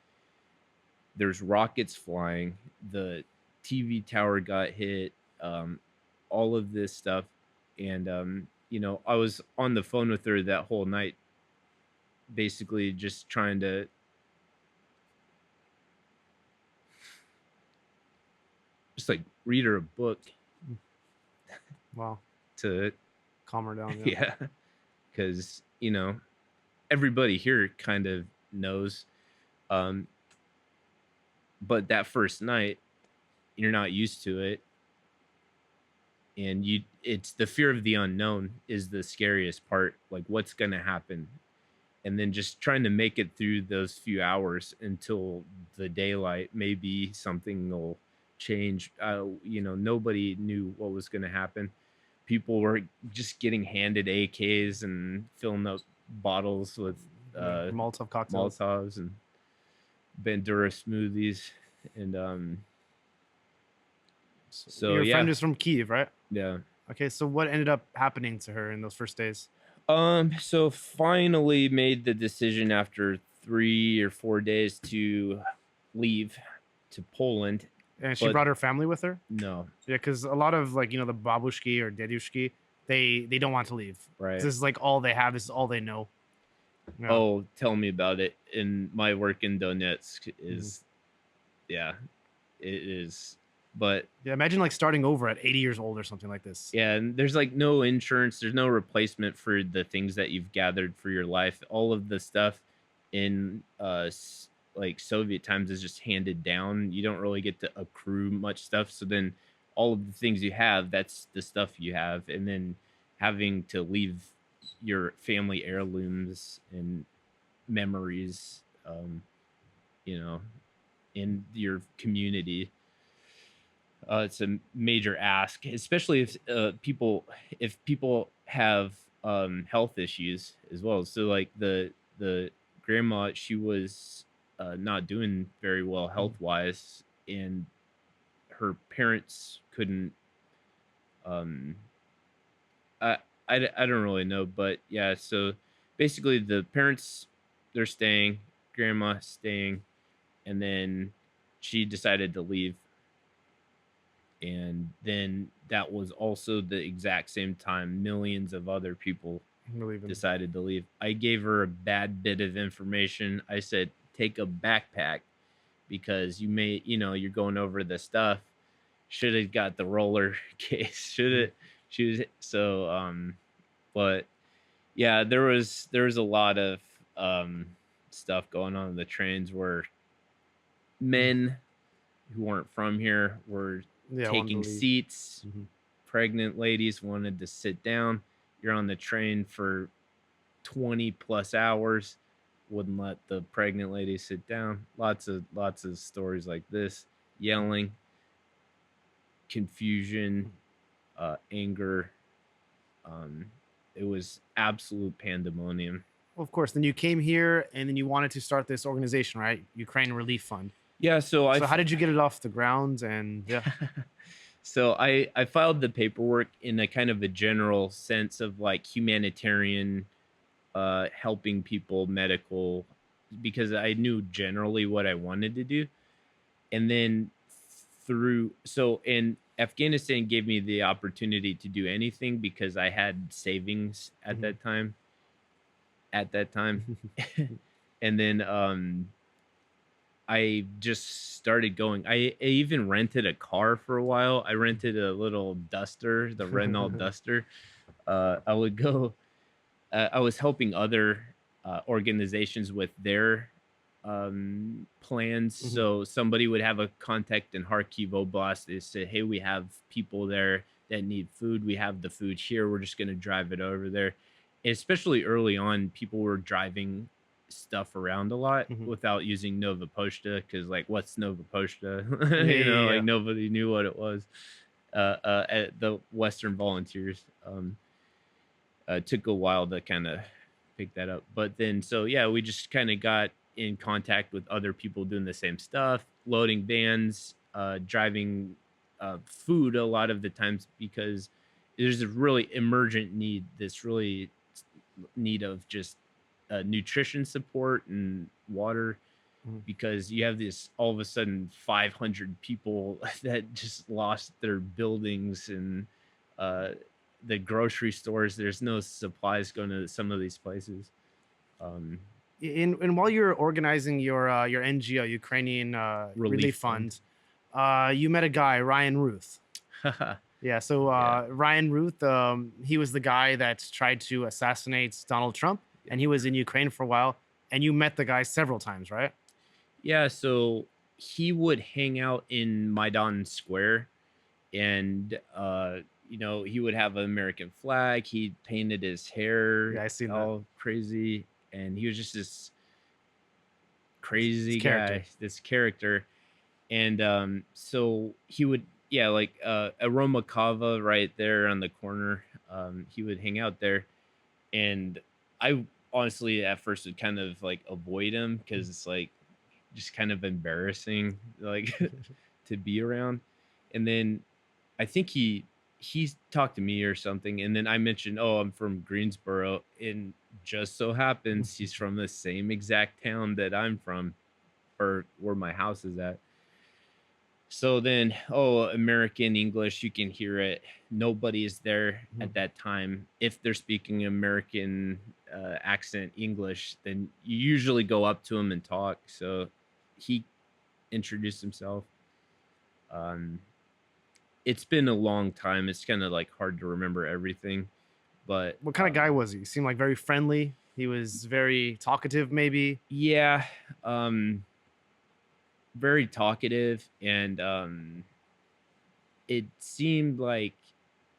There's rockets flying. The TV tower got hit. All of this stuff. And, I was on the phone with her that whole night, basically just trying to just like read her a book. Wow. To calm her down. Yeah. Because, everybody here kind of knows. But that first night, you're not used to it. And it's the fear of the unknown is the scariest part. Like, what's going to happen? And then just trying to make it through those few hours until the daylight. Maybe something will change. Nobody knew what was going to happen. People were just getting handed AKs and filling up bottles with Molotov cocktails, Molotovs and Bandura smoothies. And so your yeah. friend is from Kyiv, right? Yeah. Okay, so what ended up happening to her in those first days? So finally made the decision after 3 or 4 days to leave to Poland. And she brought her family with her? No. Yeah, because a lot of the babushki or dedushki, they don't want to leave. Right. This is like all they have. This is all they know. Yeah. Oh, tell me about it. In my work in Donetsk is, yeah, it is. But yeah, imagine like starting over at 80 years old or something like this. Yeah, and there's like no insurance. There's no replacement for the things that you've gathered for your life. All of the stuff in like Soviet times is just handed down. You don't really get to accrue much stuff. So then all of the things you have, that's the stuff you have. And then having to leave your family heirlooms and memories, in your community. It's a major ask, especially if people have health issues as well. So like the grandma, she was not doing very well health wise, and her parents couldn't. I don't really know, but yeah. So basically, the parents, they're staying, grandma staying, and then she decided to leave. And then that was also the exact same time millions of other people decided to leave. I gave her a bad bit of information. I said, take a backpack because you may, you're going over the stuff. Should have got the roller case. But yeah, there was a lot of stuff going on in the trains where men who weren't from here were taking seats. Pregnant ladies wanted to sit down. You're on the train for 20 plus hours, wouldn't let the pregnant lady sit down. Lots of stories like this. Yelling, confusion, anger. It was absolute pandemonium. Well, of course. Then you came here, and then you wanted to start this organization, right? Ukrainian Relief Fund. Yeah, so So how did you get it off the ground? And yeah. so I filed the paperwork in a kind of a general sense of like humanitarian, helping people, medical, because I knew generally what I wanted to do. And then and Afghanistan gave me the opportunity to do anything because I had savings at that time. And then I just started going. I even rented a car for a while. I rented a little duster, the Renault Duster. I would go. I was helping other organizations with their plans. So somebody would have a contact in Kharkiv Oblast. They said, "Hey, we have people there that need food. We have the food here. We're just going to drive it over there." And especially early on, people were driving stuff around a lot without using Nova Poshta, because like, what's Nova Poshta? Like nobody knew what it was. At the Western Volunteers took a while to kind of pick that up, but then yeah, we just kind of got in contact with other people doing the same stuff, loading vans, driving food a lot of the times, because there's a really emergent need, this really need of just nutrition support and water, because you have this all of a sudden 500 people that just lost their buildings and the grocery stores. There's no supplies going to some of these places. And while you're organizing your NGO, Ukrainian Relief Fund, you met a guy, Ryan Ruth. Yeah. So Ryan Ruth, he was the guy that tried to assassinate Donald Trump, and he was in Ukraine for a while. And you met the guy several times, right? Yeah. So he would hang out in Maidan Square, and he would have an American flag. He painted his hair, Yeah, I seen all crazy, and he was just this crazy guy, this character. And so he would, like Aroma Kava right there on the corner. He would hang out there, and I honestly at first would kind of like avoid him because it's like just kind of embarrassing, like to be around. And then I think he talked to me or something, and then I mentioned, "Oh, I'm from Greensboro," and just so happens he's from the same exact town that I'm from, or where my house is at. So then, American English, you can hear it. Nobody is there at that time. If they're speaking American accent English, then you usually go up to him and talk. So he introduced himself. It's been a long time. It's kind of like hard to remember everything. But what kind of guy was he? He seemed like very friendly. He was very talkative, maybe. Yeah. Very talkative, and it seemed like,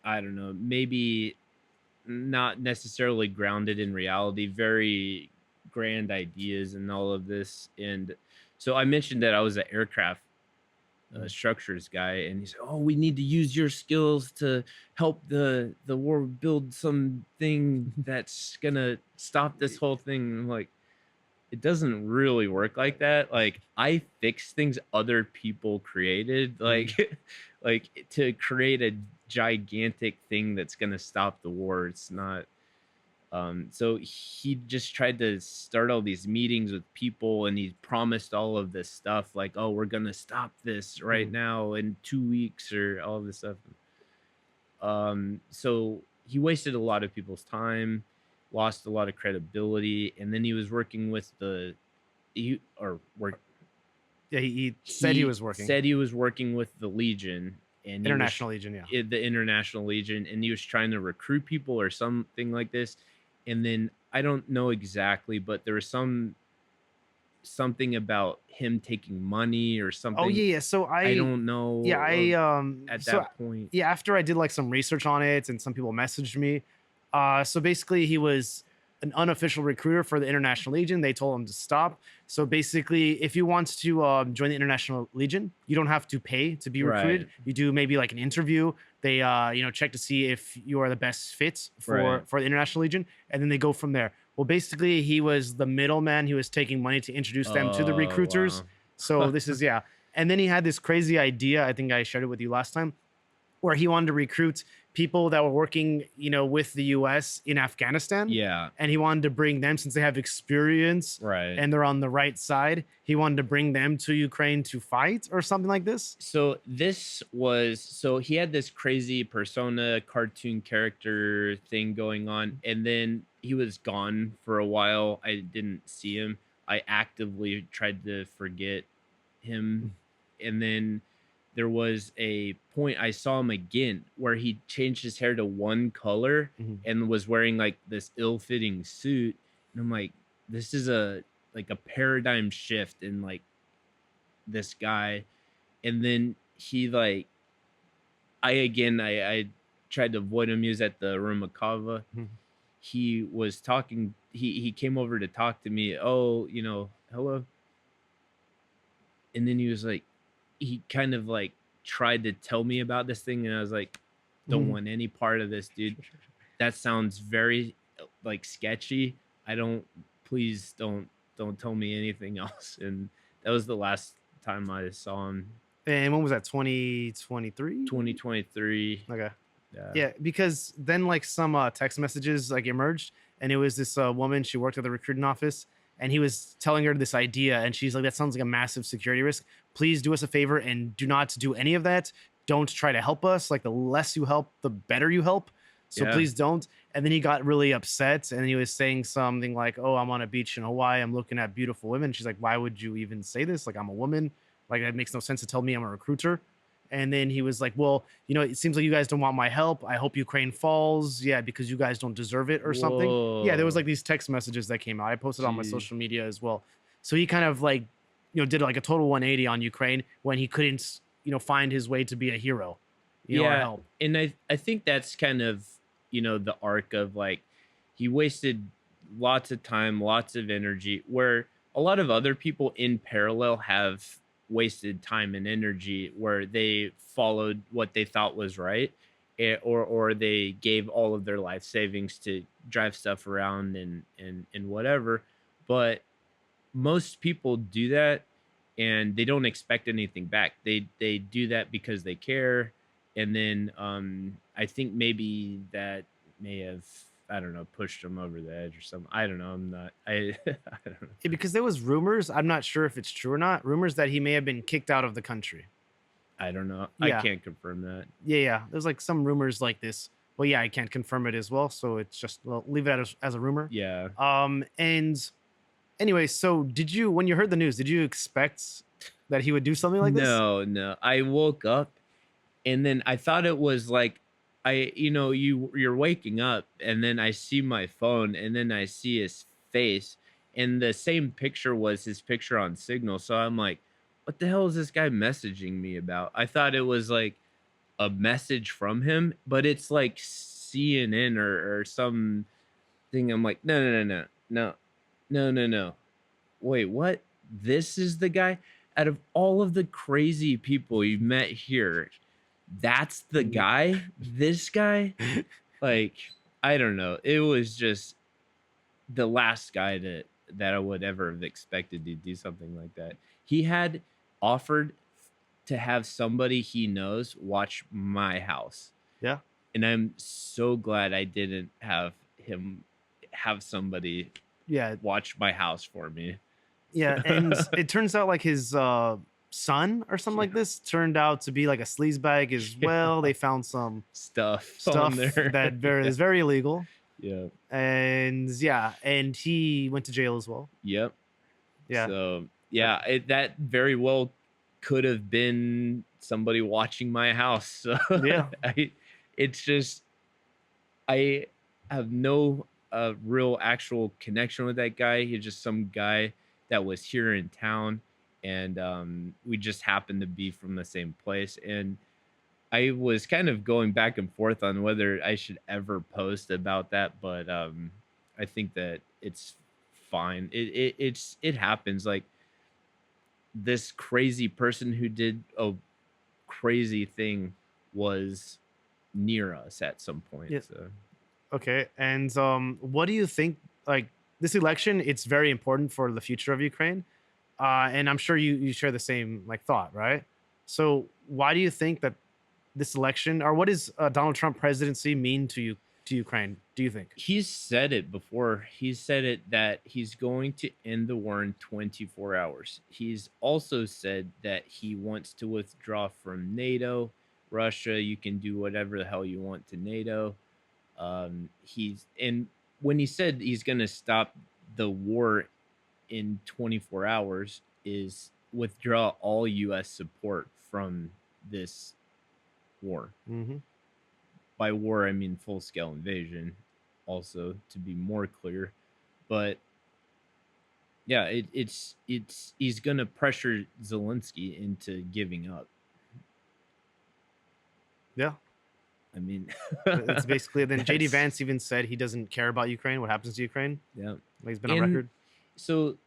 I don't know, maybe not necessarily grounded in reality, very grand ideas and all of this. And so I mentioned that I was an aircraft structures guy, and he said, "Oh, we need to use your skills to help the world build something that's gonna stop this whole thing." I'm like, it doesn't really work like that. Like, I fix things other people created, like like to create a gigantic thing that's gonna stop the war. It's not. So he just tried to start all these meetings with people, and he promised all of this stuff, like, "Oh, we're gonna stop this right now in 2 weeks," or all this stuff. So he wasted a lot of people's time, lost a lot of credibility, and then he was working with he said he was working. Said he was working with the Legion, and International Legion, yeah. The International Legion, and he was trying to recruit people or something like this. And then I don't know exactly, but there was something about him taking money or something. Oh yeah. So I don't know. Yeah, at that point. Yeah, after I did like some research on it, and some people messaged me. So basically, he was an unofficial recruiter for the International Legion. They told him to stop. So basically, if you want to join the International Legion, you don't have to pay to be recruited. Right. You do maybe like an interview. They check to see if you are the best fit Right. for the International Legion, and then they go from there. Well, basically, he was the middleman. He was taking money to introduce them to the Oh, recruiters. wow. So this is yeah. And then he had this crazy idea. I think I shared it with you last time, where he wanted to recruit people that were working, with the US in Afghanistan. Yeah. And he wanted to bring them, since they have experience Right. and they're on the right side, he wanted to bring them to Ukraine to fight or something like this. So he had this crazy persona cartoon character thing going on, and then he was gone for a while. I didn't see him. I actively tried to forget him, and then there was a point I saw him again where he changed his hair to one color Mhm. and was wearing like this ill-fitting suit, and I'm like, this is a like a paradigm shift in like this guy. And then he like I tried to avoid him. He was at the Rumakava. Mhm. He was talking, he came over to talk to me. Oh, hello. And then he was like, he kind of like tried to tell me about this thing, and I was like, don't Mhm. want any part of this, dude. That sounds very like sketchy. I don't, please don't tell me anything else. And that was the last time I saw him. And when was that? 2023? 2023. Okay. Yeah. Yeah, because then like some text messages like emerged, and it was this woman. She worked at the recruiting office, and he was telling her this idea, and she's like, "That sounds like a massive security risk. Please do us a favor and do not do any of that. Don't try to help us. Like the less you help, the better you help. So Yeah. please don't." And then he got really upset, and he was saying something like, "Oh, I'm on a beach in Hawaii. I'm looking at beautiful women." She's like, "Why would you even say this? Like I'm a woman. Like that makes no sense to tell me I'm a recruiter." And then he was like, "Well, it seems like you guys don't want my help. I hope Ukraine falls. Yeah, because you guys don't deserve it or something." Yeah, there was Whoa. like these text messages that came out. I posted on my Jeez. social media as well. So he kind of like, did like a total 180 on Ukraine when he couldn't, find his way to be a hero, or Yeah. help. And I think that's kind of, the arc of like he wasted lots of time, lots of energy, where a lot of other people in parallel have wasted time and energy where they followed what they thought was right, or they gave all of their life savings to drive stuff around and whatever. But most people do that and they don't expect anything back. They do that because they care. And then I think maybe that may have, I don't know, pushed them over the edge or something. I don't know. I'm not I don't know. Yeah, because there was rumors. I'm not sure if it's true or not. Rumors that he may have been kicked out of the country. I don't know. I Yeah, can't confirm that. yeah. There's like some rumors like this. Well, yeah, I can't confirm it as well. So it's just, well, leave it as a rumor. Yeah. And anyway, so when you heard the news, did you expect that he would do something like this? No, no. I woke up and then I thought it was like you're waking up and then I see my phone and then I see his face, and the same picture was his picture on Signal. So I'm like, what the hell is this guy messaging me about? I thought it was like a message from him, but it's like CNN or some thing. I'm like, no, no, no, no, no, no, no, no. Wait, what? This is the guy? Out of all of the crazy people you met here, that's the guy? This guy? Like, I don't know. It was just the last guy that I would ever have expected to do something like that. He had offered to have somebody he knows watch my house. Yeah. And I'm so glad I didn't have him have somebody Yeah. watch my house for me. Yeah. And it turns out like his son or something like Yeah. this turned out to be like a sleazebag as Yeah. well. They found some Stuff on stuff there. that Yeah. is very illegal. Yeah. And yeah, and he went to jail as well. Yep. Yeah. So yeah, that very well could have been somebody watching my house. So Yeah. it's just I have no real actual connection with that guy. He's just some guy that was here in town, and we just happened to be from the same place. And I was kind of going back and forth on whether I should ever post about that, but I think that it's fine. It happens. Like this crazy person who did a crazy thing was near us at some point. Yeah. So Okay. And what do you think? Like this election, it's very important for the future of Ukraine. And I'm sure you share the same like thought, right? So why do you think that this election, or what does Donald Trump presidency mean to you, to Ukraine? Do you think? he's said it before. He's said it that he's going to end the war in 24 hours. He's also said that he wants to withdraw from NATO. Russia, you can do whatever the hell you want to NATO. He's and when he said he's going to stop the war in 24 hours is withdraw all US support from this war. Mm-hmm. By war I mean full scale invasion, also to be more clear. But yeah, it's he's gonna pressure Zelensky into giving up. Yeah. I mean, It's basically, then JD that's- Vance even said he doesn't care about Ukraine, what happens to Ukraine. yeah. Like he's been on And record. So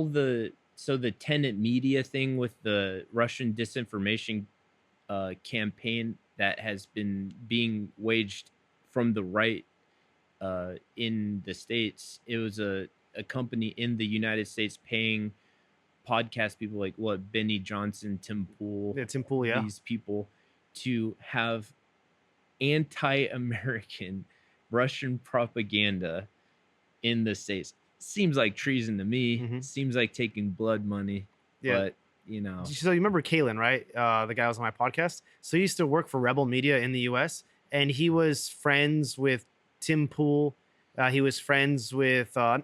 the Tenant Media thing with the Russian disinformation campaign that has been being waged from the right in the States. It was a company in the United States paying podcast people like what Benny Johnson, Tim Pool, Yeah, Tim Pool, yeah. these people to have anti-American Russian propaganda in the States. Seems like treason to me. Mhm. Seems like taking blood money. Yeah. But you know, So you remember Kalen, right? The guy who was on my podcast. So he used to work for Rebel Media in the US, and he was friends with Tim Pool. He was friends with Laura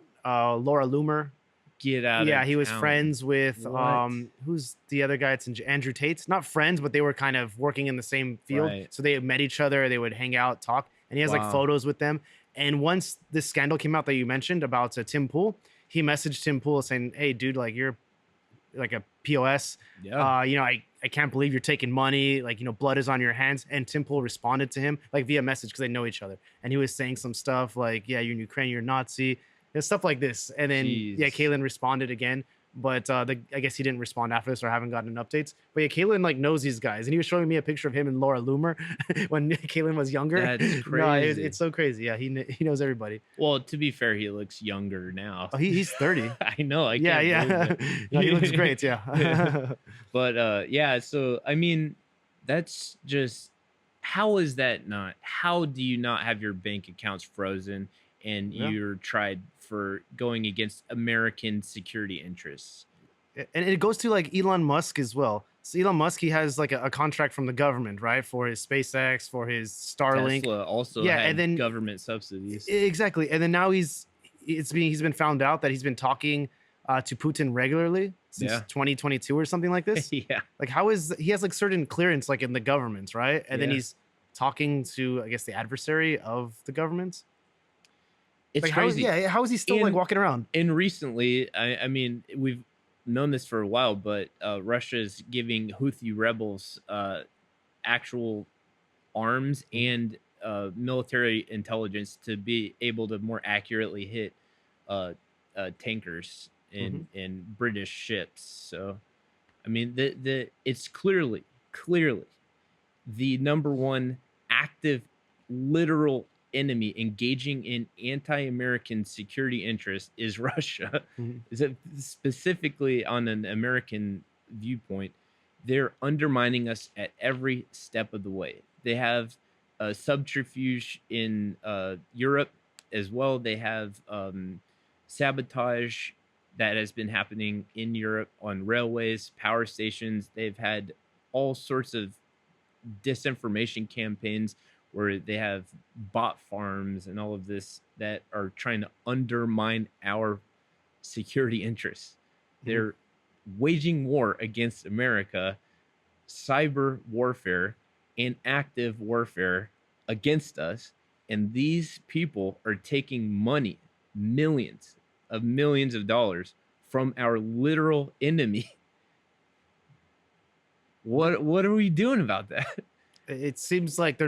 Loomer. get out. Yeah, of he was town. friends with What? who's the other guy? It's Andrew Tate. Not friends, but they were kind of working in the same field. Right. So they met each other. They would hang out, talk, and he has like Wow. photos with them. And once this scandal came out that you mentioned about Tim Pool, he messaged Tim Pool saying, "Hey, dude, like you're like a POS. Yeah. You know, I can't believe you're taking money. Like, you know, blood is on your hands." And Tim Pool responded to him like via message because they know each other. And he was saying some stuff like, "Yeah, you're in Ukraine, you're a Nazi," and stuff like this. And then yeah, Jeez. Kalen responded again. But I guess he didn't respond after this, or haven't gotten updates. But yeah, Kalen like knows these guys, and he was showing me a picture of him and Laura Loomer when Kalen was younger. That's No, crazy. it's so crazy. Yeah, he knows everybody. Well, to be fair, he looks younger now. Oh, he's 30. I know. I Yeah, can't yeah. believe it. No, he looks great. Yeah. But yeah, so I mean, that's just how is that not? How do you not have your bank accounts frozen and Yeah. you're tried for going against American security interests? And it goes to like Elon Musk as well. So Elon Musk, he has like a contract from the government, right, for his SpaceX, for his Starlink. Tesla also Yeah, had and then- government subsidies. Exactly. And then now he's been found out that he's been talking to Putin regularly since Yeah. 2022 or something like this. Yeah. Like, how is he has like certain clearance like in the government, right? And then Yeah. he's talking to, I guess, the adversary of the government. It's Like, crazy. how is he still like And- walking around? And recently, I mean, we've known this for a while, but Russia is giving Houthi rebels actual arms and military intelligence to be able to more accurately hit tankers and British ships. So, I mean, it's clearly the number one active, literal enemy engaging in anti-American security interest is Russia. Mhm. Is it specifically on an American viewpoint? They're undermining us at every step of the way. They have a subterfuge in Europe as well. They have sabotage that has been happening in Europe on railways, power stations. They've had all sorts of disinformation campaigns where they have bot farms and all of this that are trying to undermine our security interests. They're waging war against America, cyber warfare and active warfare against us. And these people are taking money, millions of dollars from our literal enemy. What are we doing about that? It seems like they're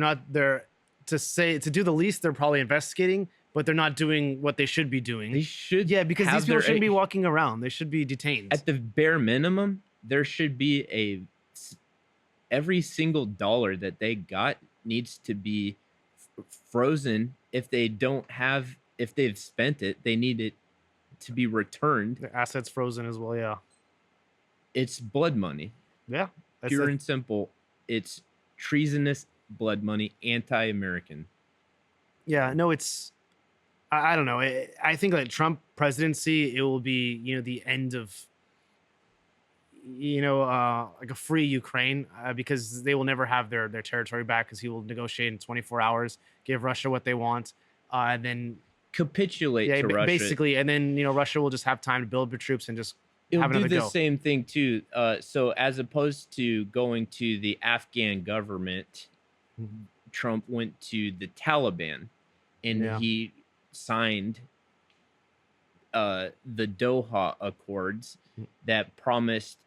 to do the least, they're probably investigating, but they're not doing what they should be doing. They should Yeah, because have these people their shouldn't be walking around. They should be detained. at the bare minimum, there should be every single dollar that they got needs to be frozen. If they've spent it, they need it to be returned. The assets frozen as well. Yeah. It's blood money, Yeah. pure and simple. It's treasonous blood money, anti-American. Yeah. No, I don't know. I think like Trump presidency, it will be, the end of, like a free Ukraine, because they will never have their territory back, because he will negotiate in 24 hours, give Russia what they want, and then capitulate to Russia. Basically, and then Russia will just have time to build their troops and just it'll have do another the go. same thing too. So as opposed to going to the Afghan government, Trump went to the Taliban, and he signed the Doha Accords that promised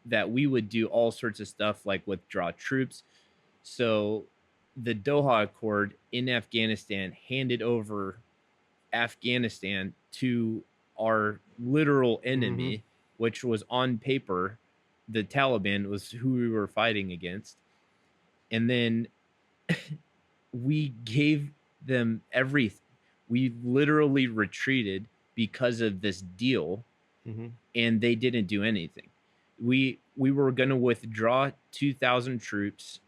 that we would do all sorts of stuff like withdraw troops. So the Doha Accord in Afghanistan handed over Afghanistan to our literal enemy, which was on paper, the Taliban was who we were fighting against. And then we gave them everything. We literally retreated because of this deal, and they didn't do anything. We were going to withdraw 2,000 troops,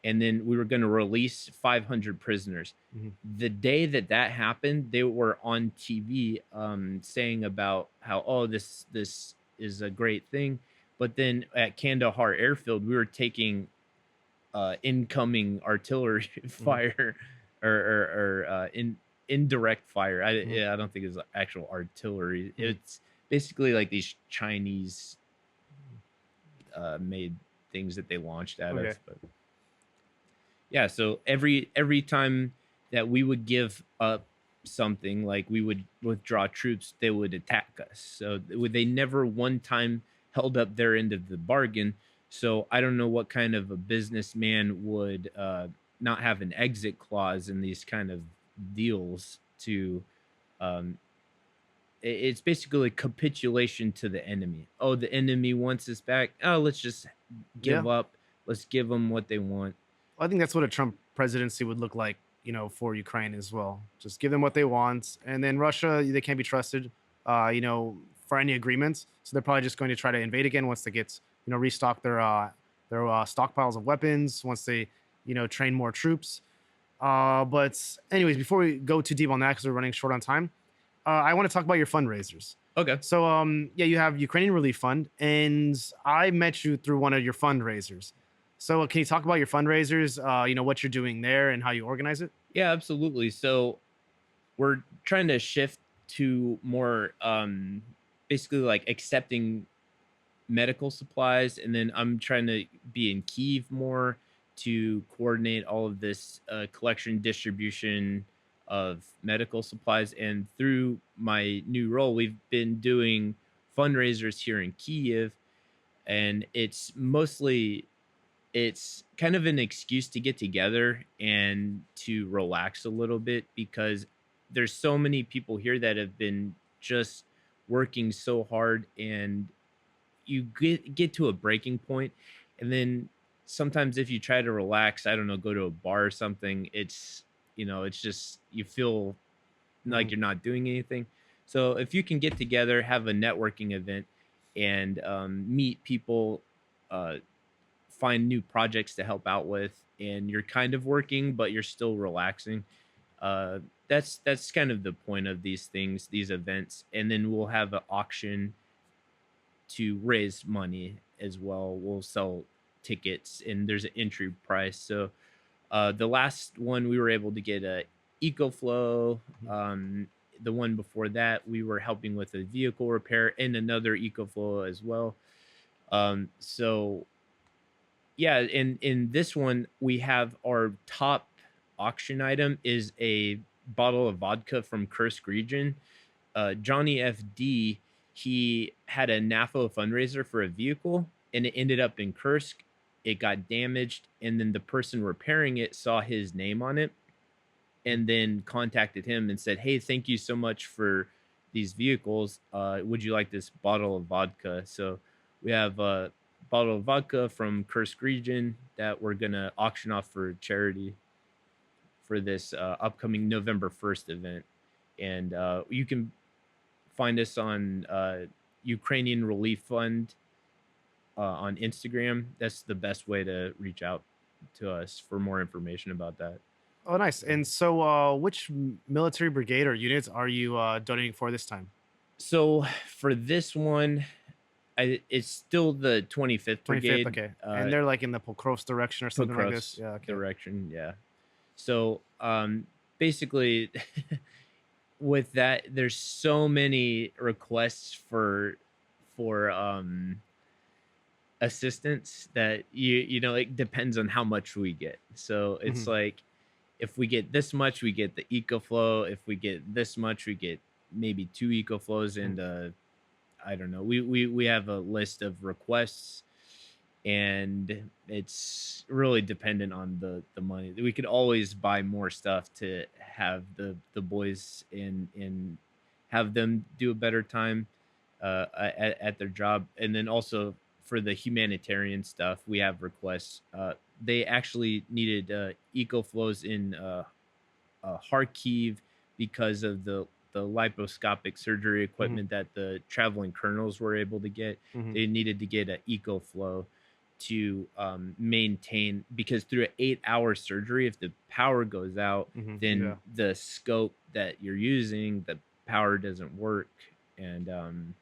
and then we were going to release 500 prisoners. The day that happened, they were on TV saying about how, oh, this is a great thing. But then at Kandahar airfield, we were taking incoming artillery fire or indirect fire. I don't think it's actual artillery. It's basically like these Chinese made things that they launched out of. But yeah, so every time that we would give up something, like we would withdraw troops, they would attack us. So they never one time held up their end of the bargain. So I don't know what kind of a businessman would not have an exit clause in these kind of deals to it's basically capitulation to the enemy. Oh, the enemy wants us back. Oh, let's just give up. Let's give them what they want. Well, I think that's what a Trump presidency would look like, for Ukraine as well. Just give them what they want. And then Russia, they can't be trusted, for any agreements. So they're probably just going to try to invade again once they get, restock their stockpiles of weapons, once they, train more troops. But anyways, before we go too deep on that, because we're running short on time, I want to talk about your fundraisers. Okay. So, you have Ukrainian Relief Fund, and I met you through one of your fundraisers. So can you talk about your fundraisers, what you're doing there and how you organize it? Yeah, absolutely. So we're trying to shift to more basically like accepting medical supplies. And then I'm trying to be in Kyiv more to coordinate all of this collection, distribution of medical supplies. And through my new role, we've been doing fundraisers here in Kyiv. And it's kind of an excuse to get together and to relax a little bit, because there's so many people here that have been just working so hard, and you get to a breaking point. And then sometimes if you try to relax, I don't know, go to a bar or something, it's just, you feel like you're not doing anything. So if you can get together, have a networking event, and meet people, find new projects to help out with, and you're kind of working, but you're still relaxing. That's kind of the point of these things, these events. And then we'll have an auction to raise money as well. We'll sell tickets, and there's an entry price. So the last one, we were able to get a EcoFlow. The one before that, we were helping with a vehicle repair and another EcoFlow as well. So yeah, in this one, we have our top auction item is a bottle of vodka from Kursk region. Johnny FD, he had a NAFO fundraiser for a vehicle, and it ended up in Kursk. It got damaged, and then the person repairing it saw his name on it. and then contacted him and said, "Hey, thank you so much for these vehicles. Would you like this bottle of vodka?" So we have a bottle of vodka from Kursk region that we're gonna auction off for charity for this upcoming November 1st event. And you can find us on Ukrainian Relief Fund on Instagram. That's the best way to reach out to us for more information about that. Oh, nice. And so, which military brigade or units are you donating for this time? So for this one, it's still the 25th 25th, Brigade. okay. And they're like in the Pokrovsk direction or something like this. Pokrovsk Yeah, okay. direction, yeah. So basically, with that, there's so many requests for assistance that you know, it depends on how much we get. So it's like, if we get this much, we get the EcoFlow. If we get this much, we get maybe 2 EcoFlows, and I don't know. We have a list of requests, and it's really dependent on the money. We could always buy more stuff to have the boys and have them do a better time at their job. And then also for the humanitarian stuff, we have requests. They actually needed EcoFlows in Kyiv because of the liposcopic surgery equipment that the traveling colonels were able to get. They needed to get an EcoFlow to maintain, because through an 8-hour surgery, if the power goes out, then the scope that you're using, the power doesn't work, and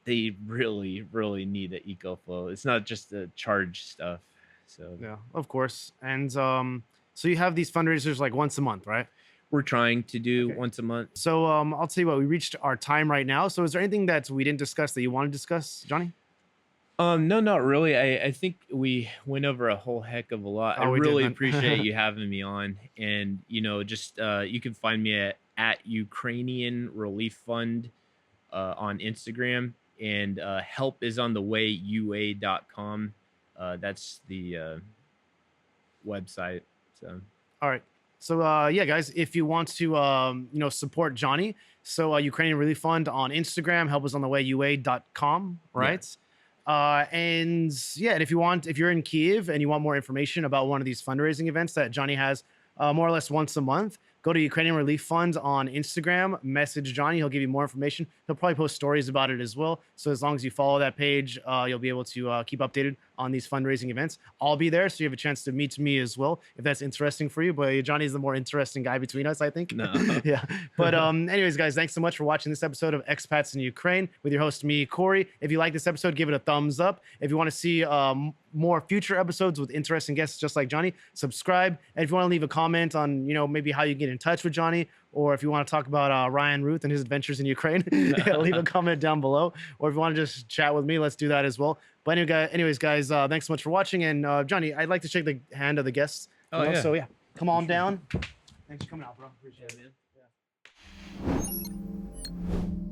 they really need an EcoFlow. It's not just the charge stuff. So yeah, of course. And so you have these fundraisers like once a month, right? We're trying to do once a month. So I'll tell you what, we reached our time right now. So is there anything that we didn't discuss that you want to discuss, Johnny? No, not really. I think we went over a whole heck of a lot. I really appreciate you having me on. And, you know, just you can find me at Ukrainian Relief Fund on Instagram, and help is on the way ua.com. That's the website. So all right. So yeah, guys, if you want to you know, support Johnny, so Ukrainian Relief Fund on Instagram, help us on the way ua.com, right? And yeah, and if you're in Kyiv and you want more information about one of these fundraising events that Johnny has more or less once a month, go to Ukrainian Relief Fund on Instagram, message Johnny. He'll give you more information. He'll probably post stories about it as well. So as long as you follow that page, you'll be able to keep updated on these fundraising events. I'll be there, so you have a chance to meet me as well, if that's interesting for you. But Johnny's the more interesting guy between us, I think. No. Yeah. But anyways, guys, thanks so much for watching this episode of Expats in Ukraine with your host, me, Corey. If you like this episode, give it a thumbs up. If you want to see more future episodes with interesting guests just like Johnny, subscribe. And if you want to leave a comment on, you know, maybe how you get in touch with Johnny, or if you want to talk about Ryan Ruth and his adventures in Ukraine, leave a comment down below. Or if you want to just chat with me, let's do that as well. But anyways, guys, thanks so much for watching. And Johnny, I'd like to shake the hand of the guests. Oh, yeah. So yeah, come on down. Thanks for coming out, bro. Appreciate it, man. Yeah.